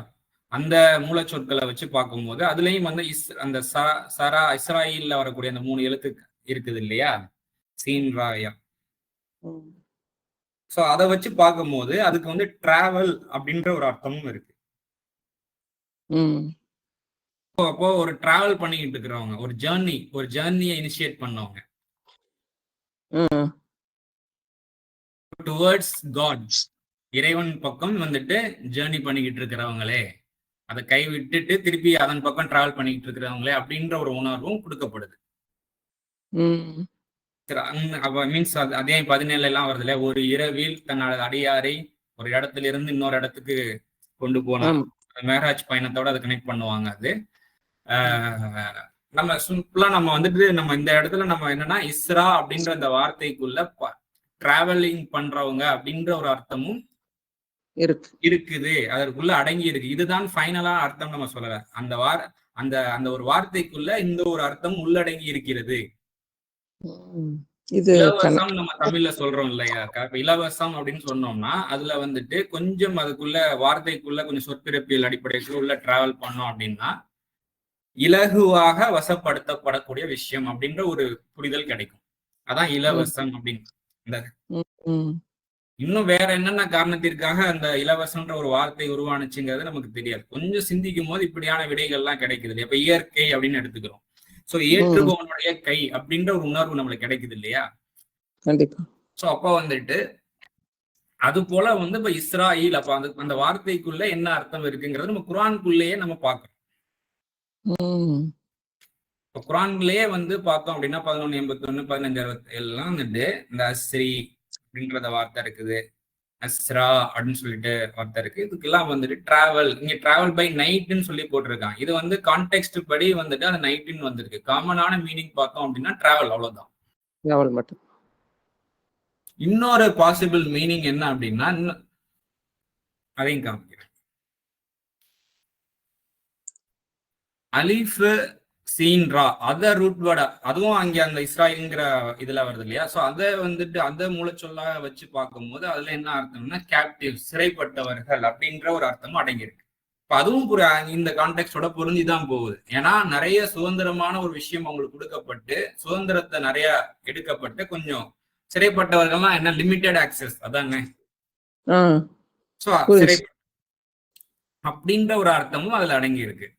அந்த மூலச்சொற்களை வச்சு பார்க்கும்போது அதுலயும் வந்து அந்த இஸ்ராயில்ல வரக்கூடிய அந்த 3 எழுத்து இருக்குது இல்லையா, சீன் ரா யா. சோ அதை வச்சு பார்க்கும்போது அதுக்கு வந்து டிராவல் அப்படின்ற ஒரு அர்த்தமும் இருக்கு. அப்போ ஒரு டிராவல் பண்ணிக்கிட்டு இருக்கிறவங்க, ஒரு ஜேர்னியை இனிஷியேட் பண்ணவங்க, டுவர்ட்ஸ் காட், இறைவன் பக்கம் வந்துட்டு ஜேர்னி பண்ணிக்கிட்டு இருக்கிறவங்களே, அதை கை விட்டுட்டு திருப்பி அதன் பக்கம் டிராவல் பண்ணிக்கிட்டு இருக்கிறவங்களே அப்படின்ற ஒரு உணர்வும் கொடுக்கப்படுது. மீன்ஸ் அதே 17 எல்லாம் வருதுல, ஒரு இரவில் தன்னோட அடியாரை ஒரு இடத்துல இருந்து இன்னொரு இடத்துக்கு கொண்டு போனாங்க. மேராஜ் பயணத்தோட அதை கனெக்ட் பண்ணுவாங்க. அது நம்ம சிம்பிளா நம்ம வந்துட்டு நம்ம இந்த இடத்துல நம்ம என்னன்னா இஸ்ரா அப்படின்ற அந்த வார்த்தைக்குள்ள டிராவலிங் பண்றவங்க அப்படின்ற ஒரு அர்த்தமும் இருக்குது, அதற்குள்ள அடங்கி இருக்கு. இதுதான் ஃபைனலா அர்த்தம் நம்ம சொல்லல. அந்த ஒரு வார்த்தைக்குள்ள இந்த ஒரு அர்த்தம் உள்ளடங்கி இருக்கிறது. இலவசம் நம்ம தமிழ்ல சொல்றோம் இல்லையா, இலவசம் அப்படின்னு சொன்னோம்னா அதுல வந்துட்டு கொஞ்சம் அதுக்குள்ள வார்த்தைக்குள்ள கொஞ்சம் சொற்பிறப்பியல் அடிப்படைக்குள்ள உள்ள டிராவல் பண்ணோம் அப்படின்னா இலகுவாக வசப்படுத்தப்படக்கூடிய விஷயம் அப்படின்ற ஒரு புரிதல் கிடைக்கும். அதான் இலவசம் அப்படின்னு. இன்னும் வேற என்னென்ன காரணத்திற்காக அந்த இலவசம்ன்ற ஒரு வார்த்தை உருவானுச்சுங்கிறது நமக்கு தெரியாது. கொஞ்சம் சிந்திக்கும் போது இப்படியான விடைகள்லாம் கிடைக்குது. இப்ப இயற்கை அப்படின்னு எடுத்துக்கிறோம். சோ ஏற்றுபவனுடைய கை அப்படின்ற ஒரு உணர்வு நம்மளுக்கு கிடைக்குது இல்லையா. கண்டிப்பா. சோ அப்ப வந்துட்டு அது போல வந்து இப்ப இஸ்ராயில், அப்ப அந்த வார்த்தைக்குள்ள என்ன அர்த்தம் இருக்குங்கிறது நம்ம குர்ஆனுக்குள்ளேயே நம்ம பார்க்கணும். இப்ப குர்ஆன்லயே வந்து பார்த்தோம் அப்படின்னா 1181 1567 எல்லாம் வந்துட்டு இந்த அஸ்ரி அப்படின்றத வார்த்தை இருக்குது, அஸ்ரா அப்படின்னு சொல்லிட்டு வார்த்தை இருக்கு. இதுக்கெல்லாம் வந்துட்டு டிராவல், இங்க டிராவல் பை நைட்னு சொல்லி போட்டிருக்காங்க. இது வந்து கான்டெக்ஸ்ட் படி வந்துட்டு அந்த நைட்னு வந்திருக்கு. காமனான மீனிங் பார்த்தோம் அப்படின்னா டிராவல், அவ்வளவுதான், டிராவல் மட்டும். இன்னொரு பாசிபிள் மீனிங் என்ன அப்படின்னா அதையும் காமிக்கிறேன். அலிஃப் சீன் ரா, அத ரூட் வேர்டா, அதுவும் அங்க அந்த இஸ்ராயல்ங்கிற இதுல வருது இல்லையா. சோ அதை வந்துட்டு அதை மூலச்சொல்லா வச்சு பார்க்கும்போது அதுல என்ன அர்த்தம்னா கேப்டிவ், சிறைப்பட்டவர்கள் அப்படின்ற ஒரு அர்த்தமும் அடங்கியிருக்கு. இப்ப அதுவும் இந்த கான்டெக்ஸ்டோட பொருந்திதான் போகுது. ஏன்னா நிறைய சுதந்திரமான ஒரு விஷயம் அவங்களுக்கு கொடுக்கப்பட்டு சுதந்திரத்தை நிறைய எடுக்கப்பட்டு கொஞ்சம் சிறைப்பட்டவர்கள்லாம் என்ன லிமிட்டெட் ஆக்சஸ் அதானே. அப்படின்ற ஒரு அர்த்தமும் அதுல அடங்கி இருக்கு.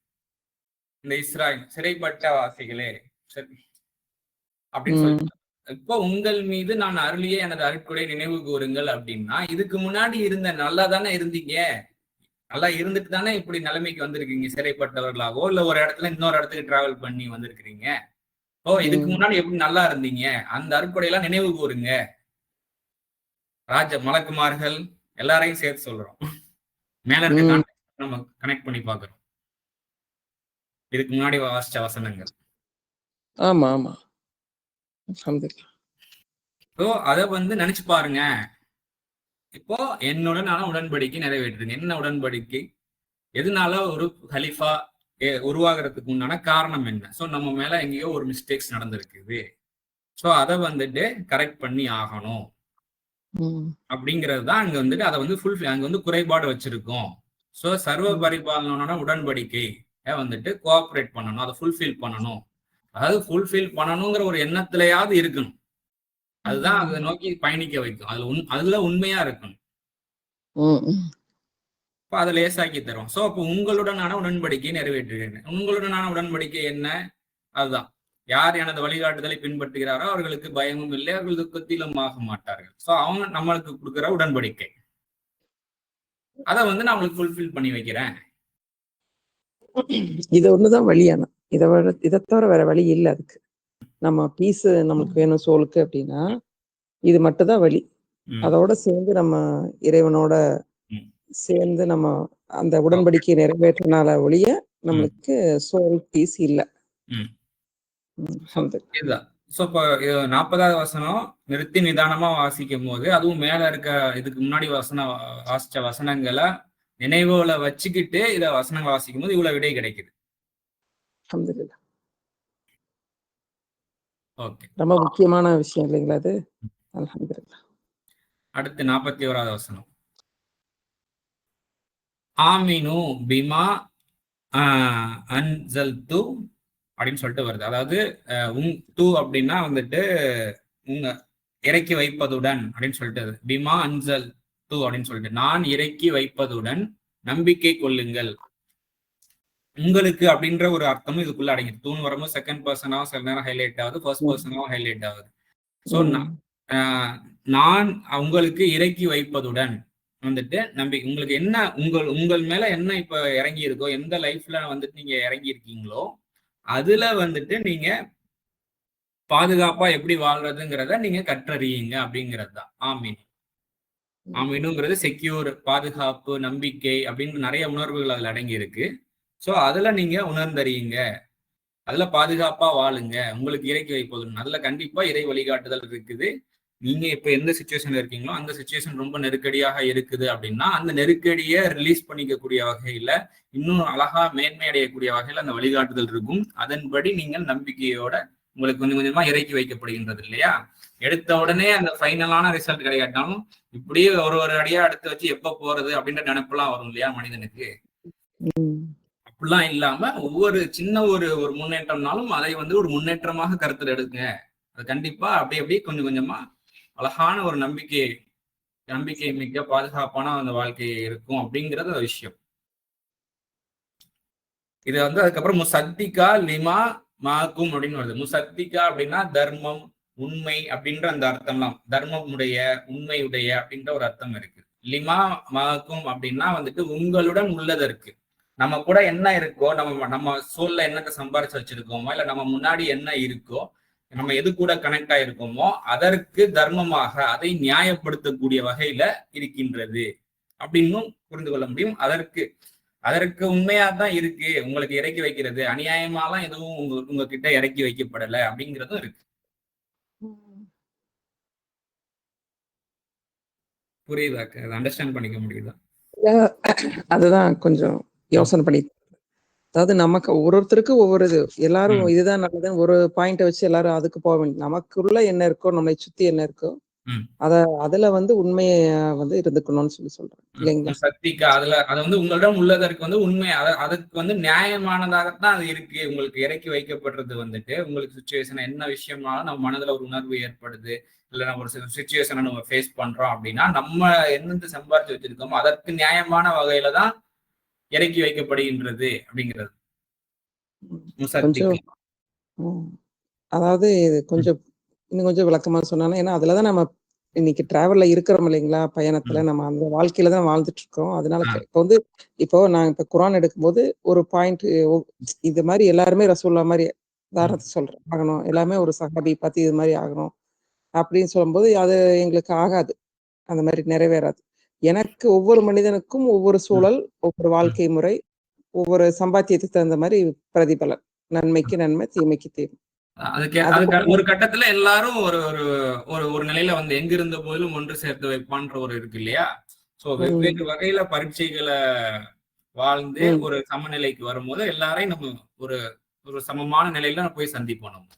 இந்த இஸ்ராயல் சிறைப்பட்ட வாசிகளே அப்படின்னு சொல்லி, இப்போ உங்கள் மீது நான் அருளிய எனது அருட்கொடை நினைவு கூறுங்கள் அப்படின்னா இதுக்கு முன்னாடி இருந்த நல்லா தானே இருந்தீங்க, நல்லா இருந்துட்டு தானே இப்படி நிலைமைக்கு வந்திருக்கீங்க, சிறைப்பட்டவர்களாகவோ இல்ல ஒரு இடத்துல இன்னொரு இடத்துக்கு டிராவல் பண்ணி வந்திருக்கிறீங்க. இதுக்கு முன்னாடி எப்படி நல்லா இருந்தீங்க, அந்த அருட்கொடையெல்லாம் நினைவு கூறுங்க. மலக்குமார்கள் எல்லாரையும் சேர்த்து சொல்றோம். மேல இருக்க நம்ம கனெக்ட் பண்ணி பாக்குறோம். இதுக்கு முன்னாடி வாசிச்ச வசனங்கள். ஆமா ஆமா. அத வந்து நினைச்சு பாருங்க. இப்போ என்னுடனான உடன்படிக்கை நிறைவேற்றுங்க. என்ன உடன்படிக்கை, எதனால ஒரு ஹலிஃபா உருவாகிறதுக்கு உண்டான காரணம் என்ன? சோ நம்ம மேல எங்கேயோ ஒரு மிஸ்டேக்ஸ் நடந்திருக்குது, சோ அதை வந்துட்டு கரெக்ட் பண்ணி ஆகணும் அப்படிங்கிறது தான் அங்க வந்துட்டு அதை வந்து அங்க வந்து குறைபாடு வச்சிருக்கோம். சோ சர்வ பரிபாலனோட உடன்படிக்கை வந்துட்டு கோஆபரேட் பண்ணணும், அதை ஃபுல்ஃபில் பண்ணணும். அதாவது ஃபுல்ஃபில் பண்ணணுங்கிற ஒரு எண்ணத்திலேயாவது இருக்கணும். அதுதான் அதை நோக்கி பயணிக்க வைக்கும். அதுல உண்மையா இருக்கணும். இப்ப அதை லேசாக்கி தரும். சோ அப்ப உங்களுடனான உடன்படிக்கையை நிறைவேற்றுகிறேன். உங்களுடனான உடன்படிக்கை என்ன? அதுதான், யார் எனது வழிகாட்டுதலை பின்பற்றுகிறாரோ அவர்களுக்கு பயமும் இல்லை, அவர்கள் துக்கத்திலும் ஆக மாட்டார்கள். சோ அவங்க நம்மளுக்கு கொடுக்குற உடன்படிக்கை, அதை வந்து நான் அவங்களுக்கு ஃபுல்ஃபில் பண்ணி வைக்கிறேன்.
இது ஒண்ணுதான் வழியான, இதை தவிர வேற வழி இல்லை. அதுக்கு நம்ம பீஸ் நமக்கு வேணும் சோலுக்கு அப்படின்னா இது மட்டும்தான் வழி. அதோட சேர்ந்து நம்ம இறைவனோட சேர்ந்து நம்ம அந்த உடன்படிக்கையை நிறைவேற்றினால ஒழிய நம்மளுக்கு சோல் பீஸ் இல்லை.
இதுதான். சோ இப்போ 40வது வசனம் நிறுத்தி நிதானமா வாசிக்கும் போது, அதுவும் மேல இருக்க இதுக்கு முன்னாடி வாசிச்ச வசனங்களை நினைவுல வச்சுக்கிட்டு இத வசனங்கள் வாசிக்கும் போது இவ்வளவு விடை கிடைக்குது. ஓகே,
ரொம்ப முக்கியமான விஷயம் இல்லைங்களா அது? அல்ஹம்துலில்லாஹ்.
அடுத்து 41வது வசனம், ஆமினு பிமா அன்சல்து அப்படின்னு சொல்லிட்டு வருது. அதாவது து அப்படின்னா வந்துட்டு உங்க இறக்கி வைப்பதுடன் அப்படின்னு சொல்லிட்டு, பிமா அன்சல் து அப்படின்னு சொல்லிட்டு, நான் இறக்கி வைப்பதுடன் நம்பிக்கை கொள்ளுங்கள். உங்களுக்கு அப்படின்ற ஒரு அர்த்தமும் இதுக்குள்ள அடங்கிது. தூண் வரும்போது செகண்ட் பர்சனாவும் சில நேரம் ஹைலைட் ஆகுது, ஃபர்ஸ்ட் பர்சனாவும் ஹைலைட் ஆகுது. ஸோ நான் உங்களுக்கு இறக்கி வைப்பதுடன் வந்துட்டு உங்களுக்கு என்ன உங்கள் மேல என்ன இப்ப இறங்கி இருக்கோ, எந்த லைஃப்ல வந்துட்டு நீங்க இறங்கி இருக்கீங்களோ அதுல வந்துட்டு நீங்க பாதுகாப்பா எப்படி வாழ்றதுங்கிறத நீங்க கற்றறியுங்க அப்படிங்கிறது தான் ஆமீன். ஆமீனுங்கிறது செக்யூர், பாதுகாப்பு, நம்பிக்கை அப்படின்னு நிறைய உணர்வுகள் அதுல அடங்கி இருக்கு. சோ அதுல நீங்க உணர்ந்தறியுங்க, அதுல பாதுகாப்பா வாழுங்க, உங்களுக்கு இறக்கி வைப்பது அதுல கண்டிப்பா இறை வழிகாட்டுதல் இருக்குது. நீங்க இப்ப எந்த சுச்சுவேஷன்ல இருக்கீங்களோ அந்த சுச்சுவேஷன் ரொம்ப நெருக்கடியாக இருக்குது அப்படின்னா அந்த நெருக்கடியை ரிலீஸ் பண்ணிக்கக்கூடிய வகையில, இன்னும் அழகா மேன்மை அடையக்கூடிய வகையில அந்த வழிகாட்டுதல் இருக்கும். அதன்படி நீங்கள் நம்பிக்கையோட உங்களுக்கு கொஞ்சம் கொஞ்சமா இறக்கி வைக்கப்படுகின்றது இல்லையா? எடுத்த உடனே அந்த ஃபைனலான ரிசல்ட் கிடைக்காட்டாலும் இப்படியே ஒரு அடியா எடுத்து வச்சு எப்ப போறது அப்படின்ற நினைப்பெல்லாம் வரும் இல்லையா மனிதனுக்கு? அப்படிலாம் இல்லாம ஒவ்வொரு சின்ன ஒரு முன்னேற்றம்னாலும் அதை வந்து ஒரு முன்னேற்றமாக கருத்தில் எடுங்க. அது கண்டிப்பா அப்படியே கொஞ்சம் கொஞ்சமா அழகான ஒரு நம்பிக்கை மிக்க பாதுகாப்பான அந்த வாழ்க்கை இருக்கும் அப்படிங்கிறது ஒரு விஷயம். இது வந்து அதுக்கப்புறம் முசத்திகா லிமா மாக்கும் அப்படின்னு வருது. முசத்திகா அப்படின்னா தர்மம், உண்மை அப்படின்ற அந்த அர்த்தம்லாம், தர்மமுடைய, உண்மையுடைய அப்படின்ற ஒரு அர்த்தம் இருக்கு. லிமா மாக்கும் அப்படின்னா வந்துட்டு உங்களுடன் உள்ளதற்கு, நம்ம கூட என்ன இருக்கோ, நம்ம சோல்ல என்னத்தை சம்பாரிச்சு வச்சிருக்கோமோ, இல்ல நம்ம முன்னாடி என்ன இருக்கோ, நம்ம எது கூட கனெக்ட் ஆயிருக்கோமோ அதற்கு தர்மமாக அதை நியாயப்படுத்தக்கூடிய வகையில இருக்கின்றது அப்படின்னும் புரிந்து கொள்ள முடியும். அதற்கு உண்மையா தான் இருக்கு உங்களுக்கு இறக்கி வைக்கிறது, அநியாயமாலாம் எதுவும் உங்ககிட்ட இறக்கி வைக்கப்படலை அப்படிங்கிறதும் இருக்கு. புரியுதாக்க? அதை அண்டர்ஸ்டாண்ட் பண்ணிக்க முடியுதா?
அதுதான் கொஞ்சம் யோசனை பண்ணி, அதாவது நமக்கு ஒருத்தருக்கு ஒவ்வொரு இது, எல்லாரும் இதுதான் நல்லதுன்னு ஒரு பாயிண்ட் வச்சு எல்லாரும் அதுக்கு போக வேண்டிய, நமக்குள்ள என்ன இருக்கோ, நம்மளை சுத்தி என்ன இருக்கோ அதுல வந்து உண்மையை வந்து இருந்துக்கணும்னு சொல்றேன் இல்லைங்களா?
சக்திக்கா அது வந்து உங்களிடம் உள்ளதற்கு வந்து உண்மை, அதுக்கு வந்து நியாயமானதாகத்தான் அது இருக்கு. உங்களுக்கு இறக்கி வைக்கப்படுறது வந்துட்டு உங்களுக்கு சுச்சுவேஷன் என்ன விஷயம்னாலும் நம்ம மனதுல ஒரு உணர்வு ஏற்படுது, இல்ல நம்ம ஒரு சுச்சுவேஷனை நம்ம ஃபேஸ் பண்றோம் அப்படின்னா நம்ம என்னென்ன சம்பாதிச்சு வச்சிருக்கோமோ அதற்கு நியாயமான வகையில தான் இறக்கி வைக்கப்படுகின்றது அப்படிங்கிறது.
அதாவது கொஞ்சம் இன்னும் கொஞ்சம் விளக்கமா சொன்னாலும், ஏன்னா அதுலதான் நம்ம இன்னைக்கு டிராவல்ல இருக்கிறோம் இல்லைங்களா, பயணத்துல நம்ம அந்த வாழ்க்கையில தான் வாழ்ந்துட்டு இருக்கோம். அதனால இப்போ நான் இப்ப குரான் எடுக்கும்போது ஒரு பாயிண்ட், இது மாதிரி எல்லாருமே ரசூல்லா மாதிரி உதாரணத்தை சொல்றேன் ஆகணும், எல்லாமே ஒரு சஹாபி பார்த்து இது மாதிரி ஆகணும் அப்படின்னு சொல்லும்போது அது எங்களுக்கு ஆகாது, அந்த மாதிரி நிறைவேறாது. எனக்கு ஒவ்வொரு மனிதனுக்கும் ஒவ்வொரு சூழல், ஒவ்வொரு வாழ்க்கை முறை, ஒவ்வொரு சம்பாத்தியத்துக்கு தகுந்த மாதிரி பிரதிபலன், நன்மைக்கு நன்மை, தீமைக்கு தீமை.
அதுக்கு ஒரு கட்டத்துல எல்லாரும் ஒரு நிலையில வந்து எங்கிருந்த போதிலும் ஒன்று சேர்த்து வைப்பான்ற ஒரு இருக்கு இல்லையா? சோ வெவ்வேறு வகையில பரீட்சைகளை வாழ்ந்து ஒரு சமநிலைக்கு வரும்போது எல்லாரையும் நம்ம ஒரு சமமான நிலையில போய் சந்திப்போம். நம்ம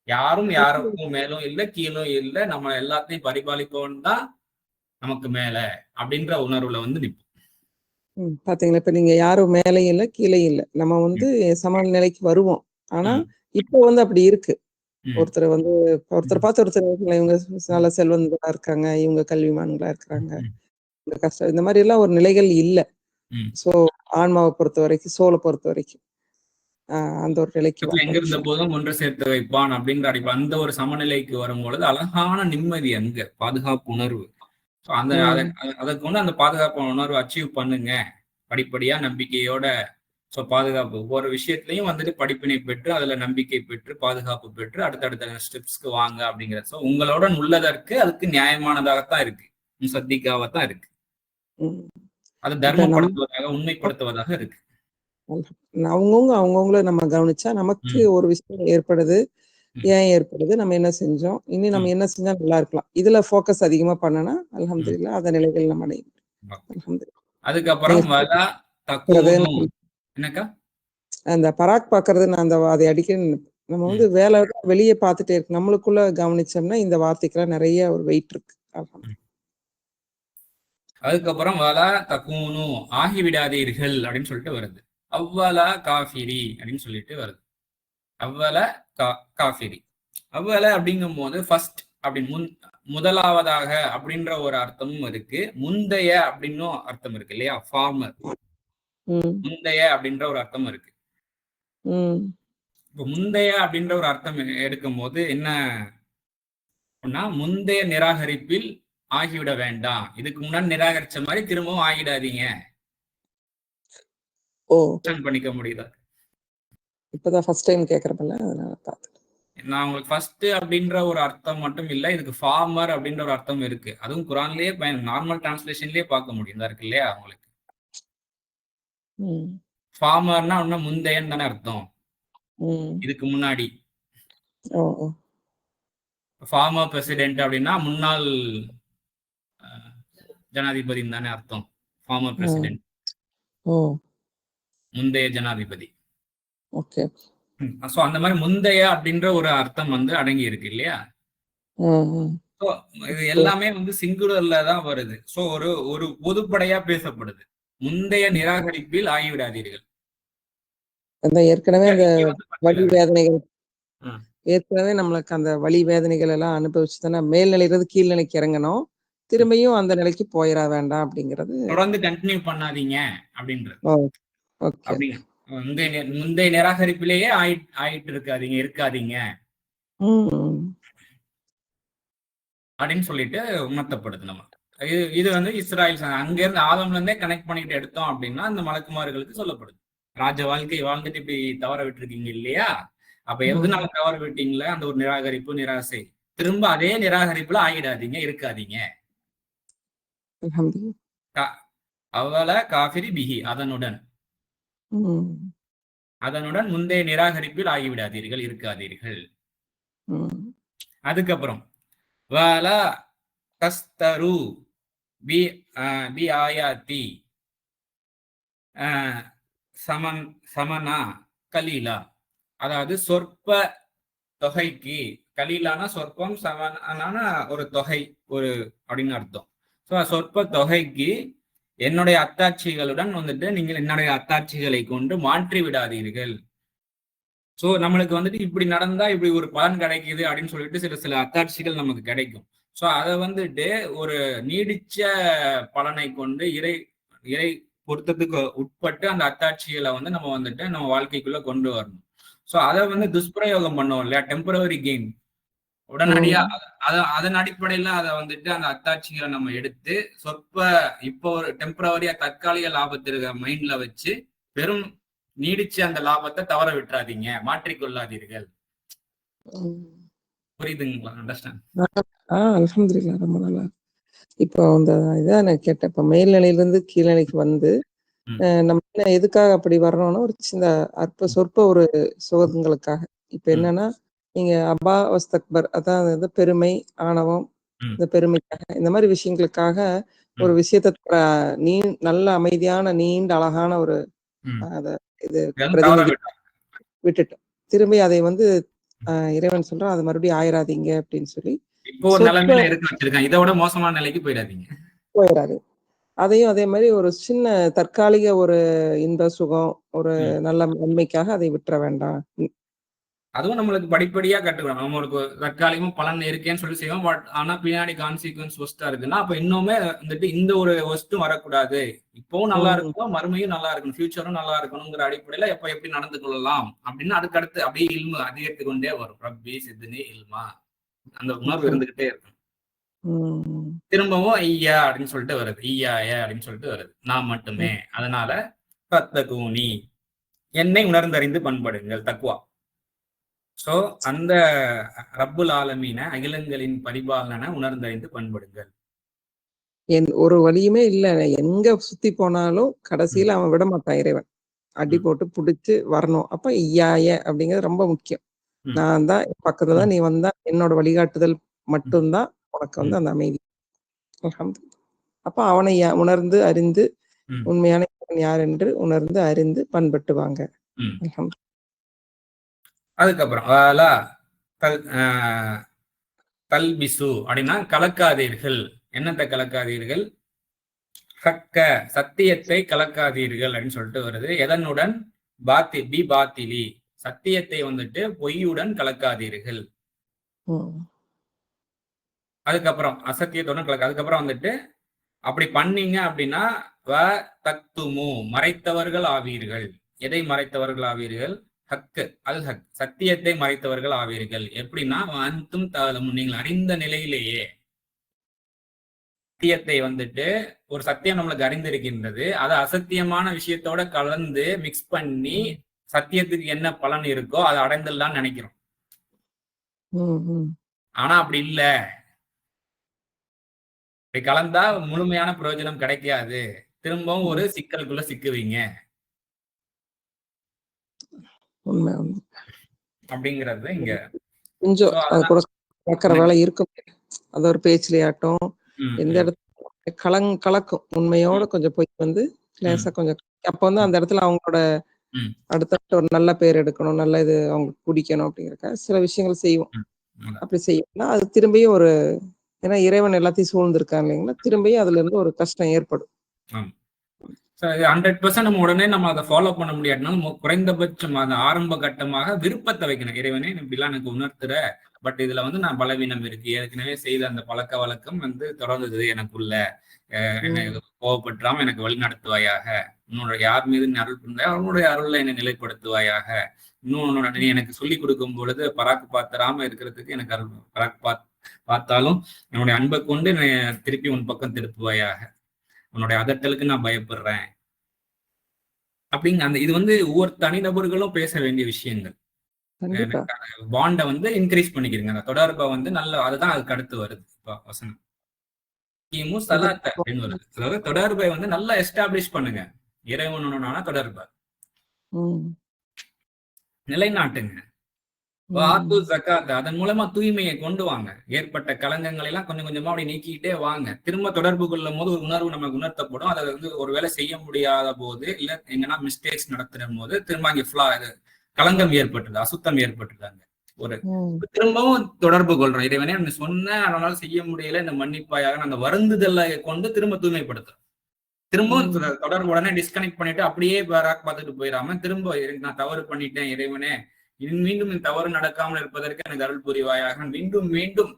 யாரும் யாருக்கும் மேலும் இல்லை கீழும் இல்லை, நம்ம எல்லாத்தையும் பரிபாலிப்போம் தான் நமக்கு மேல அப்படின்ற உணர்வுல வந்து நிற்போம்.
பாத்தீங்களா, இப்ப நீங்க யாரும் மேலையும் இல்லை கீழே இல்லை, நம்ம வந்து சமநிலைக்கு வருவோம். ஆனா இப்ப வந்து அப்படி இருக்கு. ஒருத்தர் வந்து ஒருத்தர் பார்த்து ஒருத்தர் இவங்க நல்ல செல்வந்தா இருக்காங்க, இவங்க கல்விமான்களா இருக்கிறாங்க, இந்த கஷ்டம் இந்த மாதிரி எல்லாம் ஒரு நிலைகள் இல்ல. சோ ஆன்மாவை பொறுத்த வரைக்கும், சோலை பொறுத்த வரைக்கும் அந்த ஒரு நிலைக்கு
எங்க இருந்த போதும் ஒன்று சேர்த்து வைப்பான் அப்படின்ற அடிப்படை அந்த ஒரு சமநிலைக்கு வரும்பொழுது அழகான நிம்மதி அங்க பாதுகாப்பு உணர்வு. அதை கொண்டு அந்த பாதுகாப்பு உணர்வு அச்சீவ் பண்ணுங்க படிப்படியா நம்பிக்கையோட. ஸோ பாதுகாப்பு ஒவ்வொரு விஷயத்திலையும் வந்துட்டு படிப்பினை பெற்று அதுல நம்பிக்கை பெற்று பாதுகாப்பு பெற்று அடுத்தடுத்த ஸ்டெப்ஸ்க்கு வாங்க அப்படிங்கிறது. ஸோ உங்களுடன் உள்ளதற்கு அதுக்கு நியாயமானதாகத்தான் இருக்கு, சத்திக்காகத்தான் இருக்கு. அது தர்மப்படுத்துவதாக உண்மைப்படுத்துவதாக இருக்கு.
அவங்கவுங்கள நம்ம கவனிச்சா நமக்கு ஒரு விஷயம் ஏற்படுது, ஏன் ஏற்படுது, நம்ம என்ன செஞ்சோம், இனி நம்ம என்ன செஞ்சா நல்லா இருக்கலாம், இதுல போக்கஸ் அதிகமா பண்ணனா அல்ஹம்துலில்லாஹ் அந்த நிலைகள் நம்ம அடையும்.
அதுக்கப்புறம் என்னக்கா
அந்த பராக் பாக்குறது, நான் அந்த அதை அடிக்கடி நம்ம வந்து வேலை வெளியே பார்த்துட்டே இருக்கு, நம்மளுக்குள்ள கவனிச்சோம்னா இந்த வார்த்தைக்கெல்லாம் நிறைய ஒரு வெயிட் இருக்கு.
அதுக்கப்புறம் வலா தக்கூனு ஆகிவிடாதீர்கள் அப்படின்னு சொல்லிட்டு வருது. அவ்வலா காஃபிரி அப்படின்னு சொல்லிட்டு வருது. அவ்வல காஃபிரி. அவ்வல அப்படிங்கும் போது ஃபர்ஸ்ட் அப்படின்னு முதலாவதாக அப்படின்ற ஒரு அர்த்தமும் இருக்கு, முந்தைய அப்படின்னும் அர்த்தம் இருக்கு இல்லையா. ஃபார்மர் முந்தைய அப்படின்ற ஒரு அர்த்தம் இருக்கு. இப்போ முந்தைய அப்படின்ற ஒரு அர்த்தம் எடுக்கும் போது என்ன அப்படின்னா, முந்தைய நிராகரிப்பில் ஆகிவிட வேண்டாம், இதுக்கு முன்னாடி நிராகரிச்ச மாதிரி திரும்பவும் ஆகிடாதீங்க. பண்ணிக்க முடியுதா?
இப்பதான் ஃபர்ஸ்ட் டைம் கேக்குறப்பல அதனால பார்த்தேன்.
நான் உங்களுக்கு ஃபர்ஸ்ட் அப்படின்ற ஒரு அர்த்தம் மட்டும் இல்ல, இதுக்கு ஃபார்மர் அப்படின்ற ஒரு அர்த்தம் இருக்கு. அதுவும் குரான்லயே நார்மல் டிரான்ஸ்லேஷன்லயே பார்க்க முடியும் தான் இருக்கு இல்லையா உங்களுக்கு. ஃபார்மர்னா இன்னும் முந்தையன்னு தானே அர்த்தம், இதுக்கு முன்னாடி. ஃபார்மர் பிரசிடென்ட் அப்படின்னா முன்னாள் ஜனாதிபதின்னு தானே அர்த்தம். ஃபார்மர் பிரசிடென்ட் முந்தைய ஜனாதிபதி.
ஓகே.
சோ அந்த மாதிரி முந்தைய அப்படின்ற ஒரு அர்த்தம் வந்து அடங்கி இருக்கு இல்லையா. இது எல்லாமே வந்து சிங்குலர்ல தான் வருது. சோ ஒரு பொதுப்படையா பேசப்படுது, முந்தைய நிராகரிப்பில் ஆகிவிடாதீர்கள்.
ஏற்கனவே அந்த வலி வேதனைகள், ஏற்கனவே நம்மளுக்கு அந்த வலி வேதனைகள் எல்லாம் அனுபவிச்சு தானே மேல்நிலையிலிருந்து கீழ்நிலைக்கு இறங்கணும், திரும்பியும் அந்த நிலைக்கு போயிட வேண்டாம் அப்படிங்கிறது.
தொடர்ந்து கண்டினியூ பண்ணாதீங்க அப்படின்றது. முந்தைய நிராகரிப்பிலேயே ஆயிட்டு இருக்காதீங்க அப்படின்னு சொல்லிட்டு உணர்த்தப்படுது. நம்ம இது வந்து இஸ்ராயல் அங்க இருந்து ஆதம்ல இருந்தே கனெக்ட் பண்ணிட்டு எடுத்தோம் அப்படின்னா அந்த மலக்குமார்களுக்கு சொல்லப்படுது, ராஜ வாழ்க்கை வாழ்ந்துட்டு இப்படி தவற விட்டுருக்கீங்க இல்லையா, அப்ப எதனால தவற விட்டீங்களா, அந்த ஒரு நிராகரிப்பு நிராசை, திரும்ப அதே நிராகரிப்புல ஆகிடாதீங்க, இருக்காதீங்க. அவல காஃபிரி பிஹி, அதனுடன் முந்தைய நிராகரிப்பில் ஆகிவிடாதீர்கள், இருக்காதீர்கள். அதுக்கப்புறம் வலா தஸ்தரு பி ஆயாத்தி சமனா கலீலா, அதாவது சொற்ப தொகைக்கு, கலீலானா சொற்பம், சமனான ஒரு தொகை ஒரு அப்படின்னு அர்த்தம். ஸோ சொற்ப தொகைக்கு என்னுடைய அத்தாட்சிகளுடன் வந்துட்டு நீங்கள் என்னுடைய அத்தாட்சிகளை கொண்டு மாற்றி விடாதீர்கள். ஸோ நம்மளுக்கு வந்துட்டு இப்படி நடந்தா இப்படி ஒரு பலன் கிடைக்குது அப்படின்னு சொல்லிட்டு சில அத்தாட்சிகள் நமக்கு கிடைக்கும். ஸோ அதை வந்துட்டு ஒரு நீடிச்ச பலனை கொண்டு இறை பொருத்தத்துக்கு உட்பட்டு அந்த அத்தாட்சிகளை வந்து நம்ம வந்துட்டு நம்ம வாழ்க்கைக்குள்ள கொண்டு வரணும். ஸோ அதை வந்து துஷ்பிரயோகம் பண்ணுவோம் இல்லையா, டெம்பரவரி கெயின், உடனடியா அதன் அடிப்படையில அதை வந்துட்டு அந்த அத்தாட்சிகளை நம்ம எடுத்து இப்போ ஒரு டெம்பரவரியா தற்காலிக லாபத்திற்கு மைண்ட்ல வச்சு வெறும் நீடிச்சு அந்த லாபத்தை தவற விட்டுறாதீங்க, மாற்றிக்கொள்ளாதீர்கள். புரியுதுங்களா? அண்டர்ஸ்டாண்ட்?
அல்ஹம்துலில்லாஹ், ரொம்ப நல்லா. இப்போ அந்த இதான் நான் கேட்டேன், இப்போ மேல்நிலையிலிருந்து கீழ்நிலைக்கு வந்து நம்ம எதுக்காக அப்படி வர்றோம்னா ஒரு சின்ன சொற்ப ஒரு சுகங்களுக்காக. இப்ப என்னன்னா நீங்க அப்பா வஸ்தக்பர், அதான் பெருமை ஆணவம், இந்த பெருமைக்காக இந்த மாதிரி விஷயங்களுக்காக ஒரு விஷயத்த நல்ல அமைதியான நீண்ட அழகான ஒரு இது பிரதிநிதி விட்டுட்டோம், திரும்பி அதை வந்து இறைவன் சொல்றான் அதை மறுபடியும் ஆயிராதீங்க அப்படின்னு சொல்லி.
இப்போ ஒரு நிலைமையில இருக்க வச்சிருக்காங்க, இதை விட மோசமான நிலைக்கு போயிடாது.
அதையும் அதே மாதிரி ஒரு சின்ன தற்காலிக ஒரு இன்ப சுகம், ஒரு நல்ல நன்மைக்காக அதை விட்டுற வேண்டாம்.
அதுவும் நம்மளுக்கு படிப்படியா கட்டுக்கணும். நம்மளுக்கு தற்காலிகமா பலன் இருக்கேன்னு சொல்லி செய்வோம். பட் ஆனா பின்னாடி கான்சிக்வன்ஸ் ஒஸ்டா இருக்குன்னா அப்ப இன்னுமே வந்துட்டு இந்த ஒரு ஒஸ்ட்டும் வரக்கூடாது. இப்பவும் நல்லா இருக்கணும், மறுமையும் நல்லா இருக்கணும், ஃபியூச்சரும் நல்லா இருக்கணுங்கிற அடிப்படையில எப்ப எப்படி நடந்து கொள்ளலாம் அப்படின்னு அடுத்தடுத்து அப்படியே இல்மு அதிகரித்து கொண்டே வரும். ரப்பி சித்னி இல்மா, அந்த உணர்வு இருந்துகிட்டே இருக்கும். திரும்பவும் ஐயா அப்படின்னு சொல்லிட்டு வருது, ஐயாய அப்படின்னு சொல்லிட்டு வருது, நான் மட்டுமே. அதனால தத்தகூனி, என்னை உணர்ந்தறிந்து பண்படுங்கள், தக்வா. சோ அந்த ரப்புல் ஆலமீன, அகிலங்களின் பரிபாலன உணர்ந்தறிந்து பண்படுங்கள்.
ஒரு வழியுமே இல்ல, எங்க சுத்தி போனாலும் கடைசியில அவன் விட மாட்டான் இறைவன். அடி போட்டு புடிச்சு வரணும். அப்ப ஐயாய அப்படிங்கிறது ரொம்ப முக்கியம். நான் தான் பக்கத்துல தான் நீ வந்தா, என்னோட வழிகாட்டுதல் மட்டும்தான் உனக்கு வந்து அந்த அமைதி. அப்ப அவனை உணர்ந்து அறிந்து உண்மையான யார் என்று உணர்ந்து அறிந்து பண்பட்டுவாங்க.
அதுக்கப்புறம் தல்பிசு அப்படின்னா கலக்காதீர்கள். என்னத்தை கலக்காதீர்கள்? ஹக்க, சத்தியத்தை கலக்காதீர்கள் அப்படின்னு சொல்லிட்டு வருது. எதனுடன்? பாத்திலி, சத்தியத்தை வந்துட்டு பொய்யுடன் கலக்காதீர்கள். அதுக்கப்புறம் அசத்தியத்துடன் கலக்க. அதுக்கப்புறம் வந்துட்டு அப்படி பண்ணீங்க அப்படின்னா தக்துமு, மறைத்தவர்கள் ஆவீர்கள். எதை மறைத்தவர்கள் ஆவீர்கள்? ஹக்கு அல் ஹக், சத்தியத்தை மறைத்தவர்கள் ஆவீர்கள். எப்படின்னா அந்தும் தஅலமுன், நீங்கள் அறிந்த நிலையிலேயே சத்தியத்தை வந்துட்டு, ஒரு சத்தியம் நம்மளுக்கு அறிந்திருக்கின்றது, அதை அசத்தியமான விஷயத்தோட கலந்து மிக்ஸ் பண்ணி சத்தியத்துக்கு என்ன பலன் இருக்கோ அதை அடைந்துடலாம்னு நினைக்கிறோம். ஆனா அப்படி இல்ல, இப்படி கலந்தா முழுமையான பிரயோஜனம் கிடைக்காது, திரும்பவும் ஒரு சிக்கலுக்குள்ள சிக்குவீங்க அப்படிங்கிறது இங்க
கொஞ்சம் கேட்கற வேலை இருக்கும். அது ஒரு பேச்சுலையாட்டும் எந்த இடத்துல கலக்கும் உண்மையோட கொஞ்சம் போய் வந்து லேசா கொஞ்சம் அப்ப வந்து அந்த இடத்துல அவங்களோட அடுத்த ஒரு நல்ல பேர் எடுக்கணும், நல்ல இது அவங்களுக்கு பிடிக்கணும் அப்படிங்கிறக்க சில விஷயங்கள் செய்வோம். அப்படி செய்யணும்னா அது திரும்பியும் ஒரு, ஏன்னா இறைவன் எல்லாத்தையும் சூழ்ந்திருக்காங்க இல்லைங்களா, திரும்பியும் அதுல இருந்து ஒரு கஷ்டம் ஏற்படும்.
100% நம்ம உடனே நம்ம அதை ஃபாலோ பண்ண முடியாதுனாலும் குறைந்தபட்சம் அந்த ஆரம்ப கட்டமாக விருப்பத்தை வைக்கணும். இறைவனே இப்படிலாம் எனக்கு உணர்த்துற, பட் இதுல வந்து நான் பலவீனம் இருக்கு, ஏற்கனவே செய்த அந்த பழக்க வழக்கம் வந்து தொடர்ந்தது எனக்குள்ள, என்னை கோவப்பற்றாம எனக்கு வழி நடத்துவாயாக, உன்னோட யார் மீது அருள் பண்ண அவனுடைய அருள்ல என்னை நிலைப்படுத்துவாயாக, இன்னும் நீ எனக்கு சொல்லி கொடுக்கும் பொழுது பராக்கு பாத்தராம இருக்கிறதுக்கு எனக்கு அருள், பராக்கு பார்த்தாலும் என்னுடைய அன்பை கொண்டு திருப்பி உன் பக்கம் திருப்புவாயாக, உன்னுடைய அதட்டலுக்கு நான் பயப்படுறேன் அப்படிங்க. அந்த இது வந்து ஒவ்வொரு தனிநபர்களும் பேச வேண்டிய விஷயங்கள். பாண்டை வந்து இன்க்ரீஸ் பண்ணிக்கிறீங்க, அந்த தொடர்பை வந்து நல்ல, அதுதான் அதுக்கு அடுத்து வருது இப்ப வசனம் சலாத்த அப்படின்னு வருது. அதாவது தொடர்பை வந்து நல்லா எஸ்டாப்ளிஷ் பண்ணுங்க, இறைவனுடனான தொடர்பை நிலைநாட்டுங்க. அதன் மூலமா தூய்மையை கொண்டு வாங்க, ஏற்பட்ட கலங்கங்களை எல்லாம் கொஞ்சம் கொஞ்சமா அப்படி நீக்கிட்டே வாங்க. திரும்ப தொடர்பு கொள்ளும் போது ஒரு உணர்வு நமக்கு உணர்த்தப்படும். அதை வந்து ஒருவேளை செய்ய முடியாத போது, இல்ல எங்கன்னா மிஸ்டேக்ஸ் நடத்துற போது திரும்ப அங்கே களங்கம் ஏற்பட்டுது, அசுத்தம் ஏற்பட்டுதாங்க. ஒரு திரும்பவும் தொடர்பு கொள்றோம், இறைவனே சொன்ன அதனால செய்ய முடியல, இந்த மன்னிப்பாயாக அந்த வருந்துதலை கொண்டு திரும்ப தூய்மைப்படுத்துறோம். திரும்பவும் தொடர்பு உடனே டிஸ்கனெக்ட் பண்ணிட்டு அப்படியே பார்த்துட்டு போயிடாம திரும்ப நான் தவறு பண்ணிட்டேன் இறைவனே, மீண்டும் இந்த தவறு நடக்காமல் இருப்பதற்கு எனக்கு அருள் புரிவாயாக, மீண்டும் மீண்டும்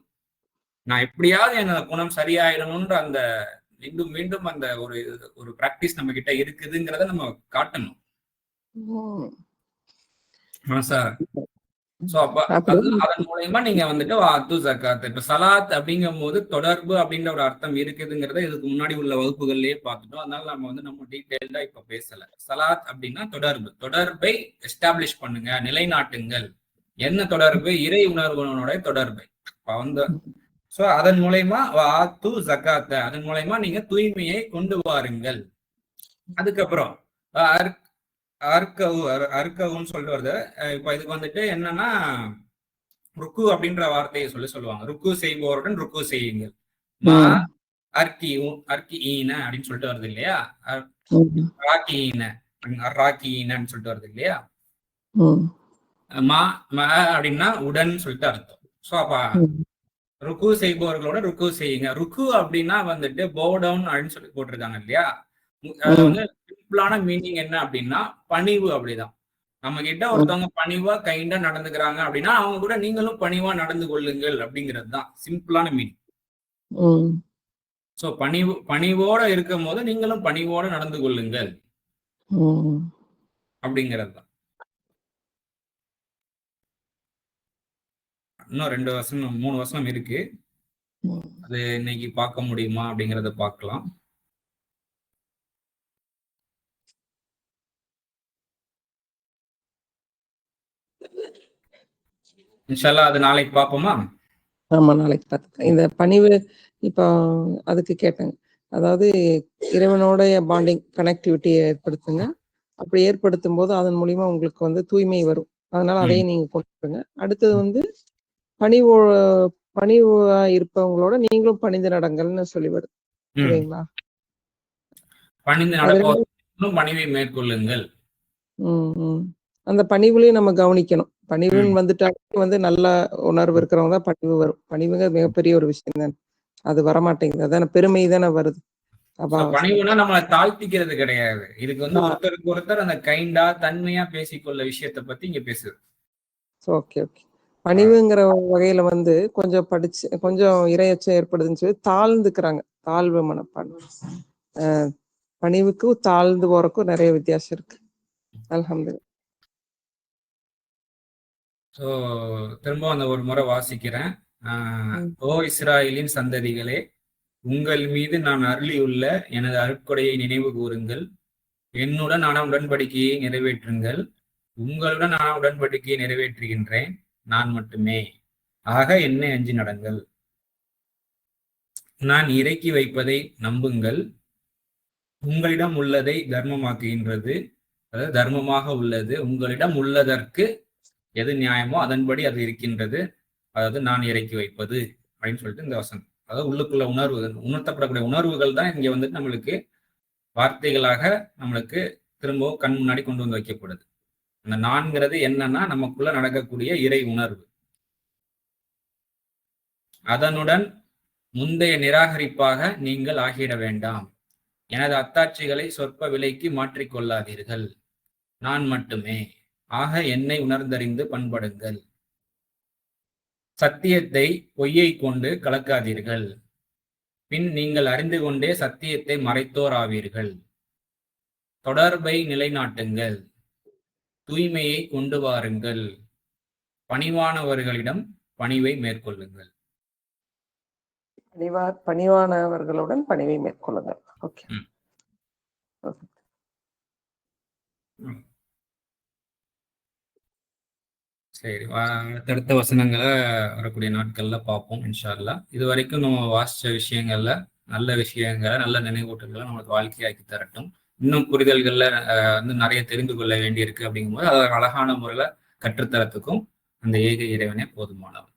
நான் எப்படியாவது என்னோட குணம் சரியாயிடணும்ன்ற அந்த மீண்டும் மீண்டும் அந்த ஒரு பிராக்டிஸ் நம்ம கிட்ட இருக்குதுங்கிறத நம்ம காட்டணும். அதன் மூலயமா நீங்க வந்துட்டு வாத்து ஜக்காத், இப்ப சலாத் அப்படிங்கும் போது தொடர்பு அப்படின்ற ஒரு அர்த்தம் இருக்குதுங்கிறத இதுக்கு முன்னாடி உள்ள வகுப்புகள்லயே பார்த்துட்டோம். அதனால நம்ம வந்து நம்ம டீடைல்டா இப்ப பேசல. சலாத் அப்படின்னா தொடர்பை எஸ்டாப்ளிஷ் பண்ணுங்க, நிலைநாட்டுங்கள். என்ன தொடர்பு? இறை உணர்வுடைய தொடர்பை. சோ அதன் மூலயமா வாத்து ஜக்காத்த, அதன் மூலயமா நீங்க தூய்மையை கொண்டு வாருங்கள். அதுக்கப்புறம் அர்க்கவுன்னு சொல்லிட்டு வருது. இப்ப இதுக்கு வந்துட்டு என்னன்னா ருக்கு அப்படின்ற வார்த்தையை சொல்லுவாங்க. ருக்கு செய்பவருடன் ருக்கு செய்யுங்கள். அப்படின்னு சொல்லிட்டு வருது இல்லையா, ராக்கின்னு சொல்லிட்டு வருது இல்லையா, அப்படின்னா உடன் சொல்லிட்டு அர்த்தம். சோ அப்ப ருக்கு செய்பவர்களோட ருக்கு செய்யுங்க. ருக்கு அப்படின்னா வந்துட்டு போ டவுன் அப்படின்னு சொல்லி போட்டிருக்காங்க இல்லையா, அதுல வந்து சிம்பிளான மீனிங் என்ன அப்படின்னா பணிவு. அப்படிதான் நம்ம கிட்ட ஒருத்தவங்க பணிவா கைண்டா நடந்துக்கிறாங்க அப்படின்னா அவங்க கூட நீங்களும் பணிவா நடந்து கொள்ளுங்கள் அப்படிங்கிறது தான் சிம்பிளான மீனிங். சோ பணிவோட இருக்கும் போது நீங்களும் பணிவோட நடந்து கொள்ளுங்கள் அப்படிங்கிறது தான். இன்னும் 2 வசனம் 3 வசனம் இருக்கு. அது இன்னைக்கு பார்க்க முடியுமா அப்படிங்கறத பார்க்கலாம். இன்ஷால்லா அது நாளைக்கு பார்ப்போமா?
ஆமா, நாளைக்கு பார்த்துக்கலாம். இந்த பணிவு இப்போ அதுக்கு கேட்டேங்க. அதாவது இறைவனோடைய பாண்டிங் கனெக்டிவிட்டியை ஏற்படுத்துங்க. அப்படி ஏற்படுத்தும் போது அதன் மூலியமா உங்களுக்கு தூய்மை வரும். அதனால அதையும் நீங்க கொண்டுருங்க. அடுத்தது பணிவா இருப்பவங்களோட நீங்களும் பணிந்து நடங்கள்னு சொல்லி வருது. சரிங்களா?
பணிந்து நடப்பவர்களும் பணிவை மேற்கொள்ளுங்கள்.
அந்த பணிவுலையும் நம்ம கவனிக்கணும். பணிவுன்னு வந்துட்டாலே நல்ல உணர்வு இருக்கிறவங்க தான் பணிவு வரும். பணிவுங்க மிகப்பெரிய ஒரு விஷயம் தானே. அது வரமாட்டேங்குது. அதான பெருமை தானே வருது.
பணிவுனா நம்மளை தாழ்த்திக்கிறது கிடையாது. இதுக்கு ஒருத்தருக்கு ஒருத்தர் அந்த கைண்டா தன்மையா பேசிக்கொள்ள விஷயத்தை பத்தி இங்க பேசுது.
Okay okay. பணிவுங்கிற வகையில கொஞ்சம் படிச்சு கொஞ்சம் இரையச்சம் ஏற்படுதுன்னு சொல்லி தாழ்ந்துக்கிறாங்க. தாழ்வு மனப்பான்மை. பணிவுக்கும் தாழ்ந்து போறக்கும் நிறைய வித்தியாசம் இருக்கு. அல்ஹம்துலில்லாஹ்.
சோ திரும்ப அந்த ஒரு முறை வாசிக்கிறேன். ஓ இஸ்ராயலின் சந்ததிகளே, உங்கள் மீது நான் அருளியுள்ள எனது அருட்கொடையை நினைவு கூறுங்கள். என்னுடன் ஆன உடன்படிக்கையை நிறைவேற்றுங்கள். உங்களுடன் ஆன உடன்படிக்கையை நிறைவேற்றுகின்றேன் நான் மட்டுமே. ஆக என்னை அஞ்சி நடங்கள். நான் இறக்கி வைப்பதை நம்புங்கள். உங்களிடம் உள்ளதை தர்மமாக்குகின்றது, அதாவது தர்மமாக உள்ளது. உங்களிடம் உள்ளதற்கு எது நியாயமோ அதன்படி அது இருக்கின்றது. அதாவது நான் இறக்கி வைப்பது அப்படின்னு சொல்லிட்டு இந்த வசனம். அதாவது உள்ளுக்குள்ள உணர்த்தப்படக்கூடிய உணர்வுகள் தான் இங்க நம்மளுக்கு வார்த்தைகளாக நம்மளுக்கு திரும்பவும் கண் முன்னாடி கொண்டு வைக்கப்படுது. அந்த நான்கிறது என்னன்னா நமக்குள்ள நடக்கக்கூடிய இறை உணர்வு. அதனுடன் முந்தைய நிராகரிப்பாக நீங்கள் ஆகிட வேண்டாம். எனது அத்தாட்சிகளை சொற்ப விலைக்கு மாற்றிக்கொள்ளாதீர்கள். நான் மட்டுமே. ஆக என்னை உணர்ந்தறிந்து பண்படுங்கள். சத்தியத்தை பொய்யை கொண்டு கலக்காதீர்கள். பின் நீங்கள் அறிந்து கொண்டே சத்தியத்தை மறைத்தோர் ஆவீர்கள். தொடர்பை நிலைநாட்டுங்கள். தூய்மையை கொண்டு வாருங்கள். பணிவானவர்களிடம் பணிவை மேற்கொள்ளுங்கள்.
பணிவானவர்களுடன் பணிவை மேற்கொள்ளுங்கள். ஓகே.
சரி, அடுத்த வசனங்களை வரக்கூடிய நாட்கள்ல பார்ப்போம் இன்ஷா அல்லாஹ். இது வரைக்கும் நம்ம வாசிச்ச விஷயங்கள்ல நல்ல விஷயங்களை நல்ல நினைவூட்டங்களை நம்மளுக்கு வாழ்க்கையாக்கி தரட்டும். இன்னும் புரிதல்கள்ல நிறைய தெரிந்து கொள்ள வேண்டியிருக்கு அப்படிங்கும்போது அதை அழகான முறையில கற்றுத்தரத்துக்கும் அந்த ஏக இறைவனே போதுமானவர்.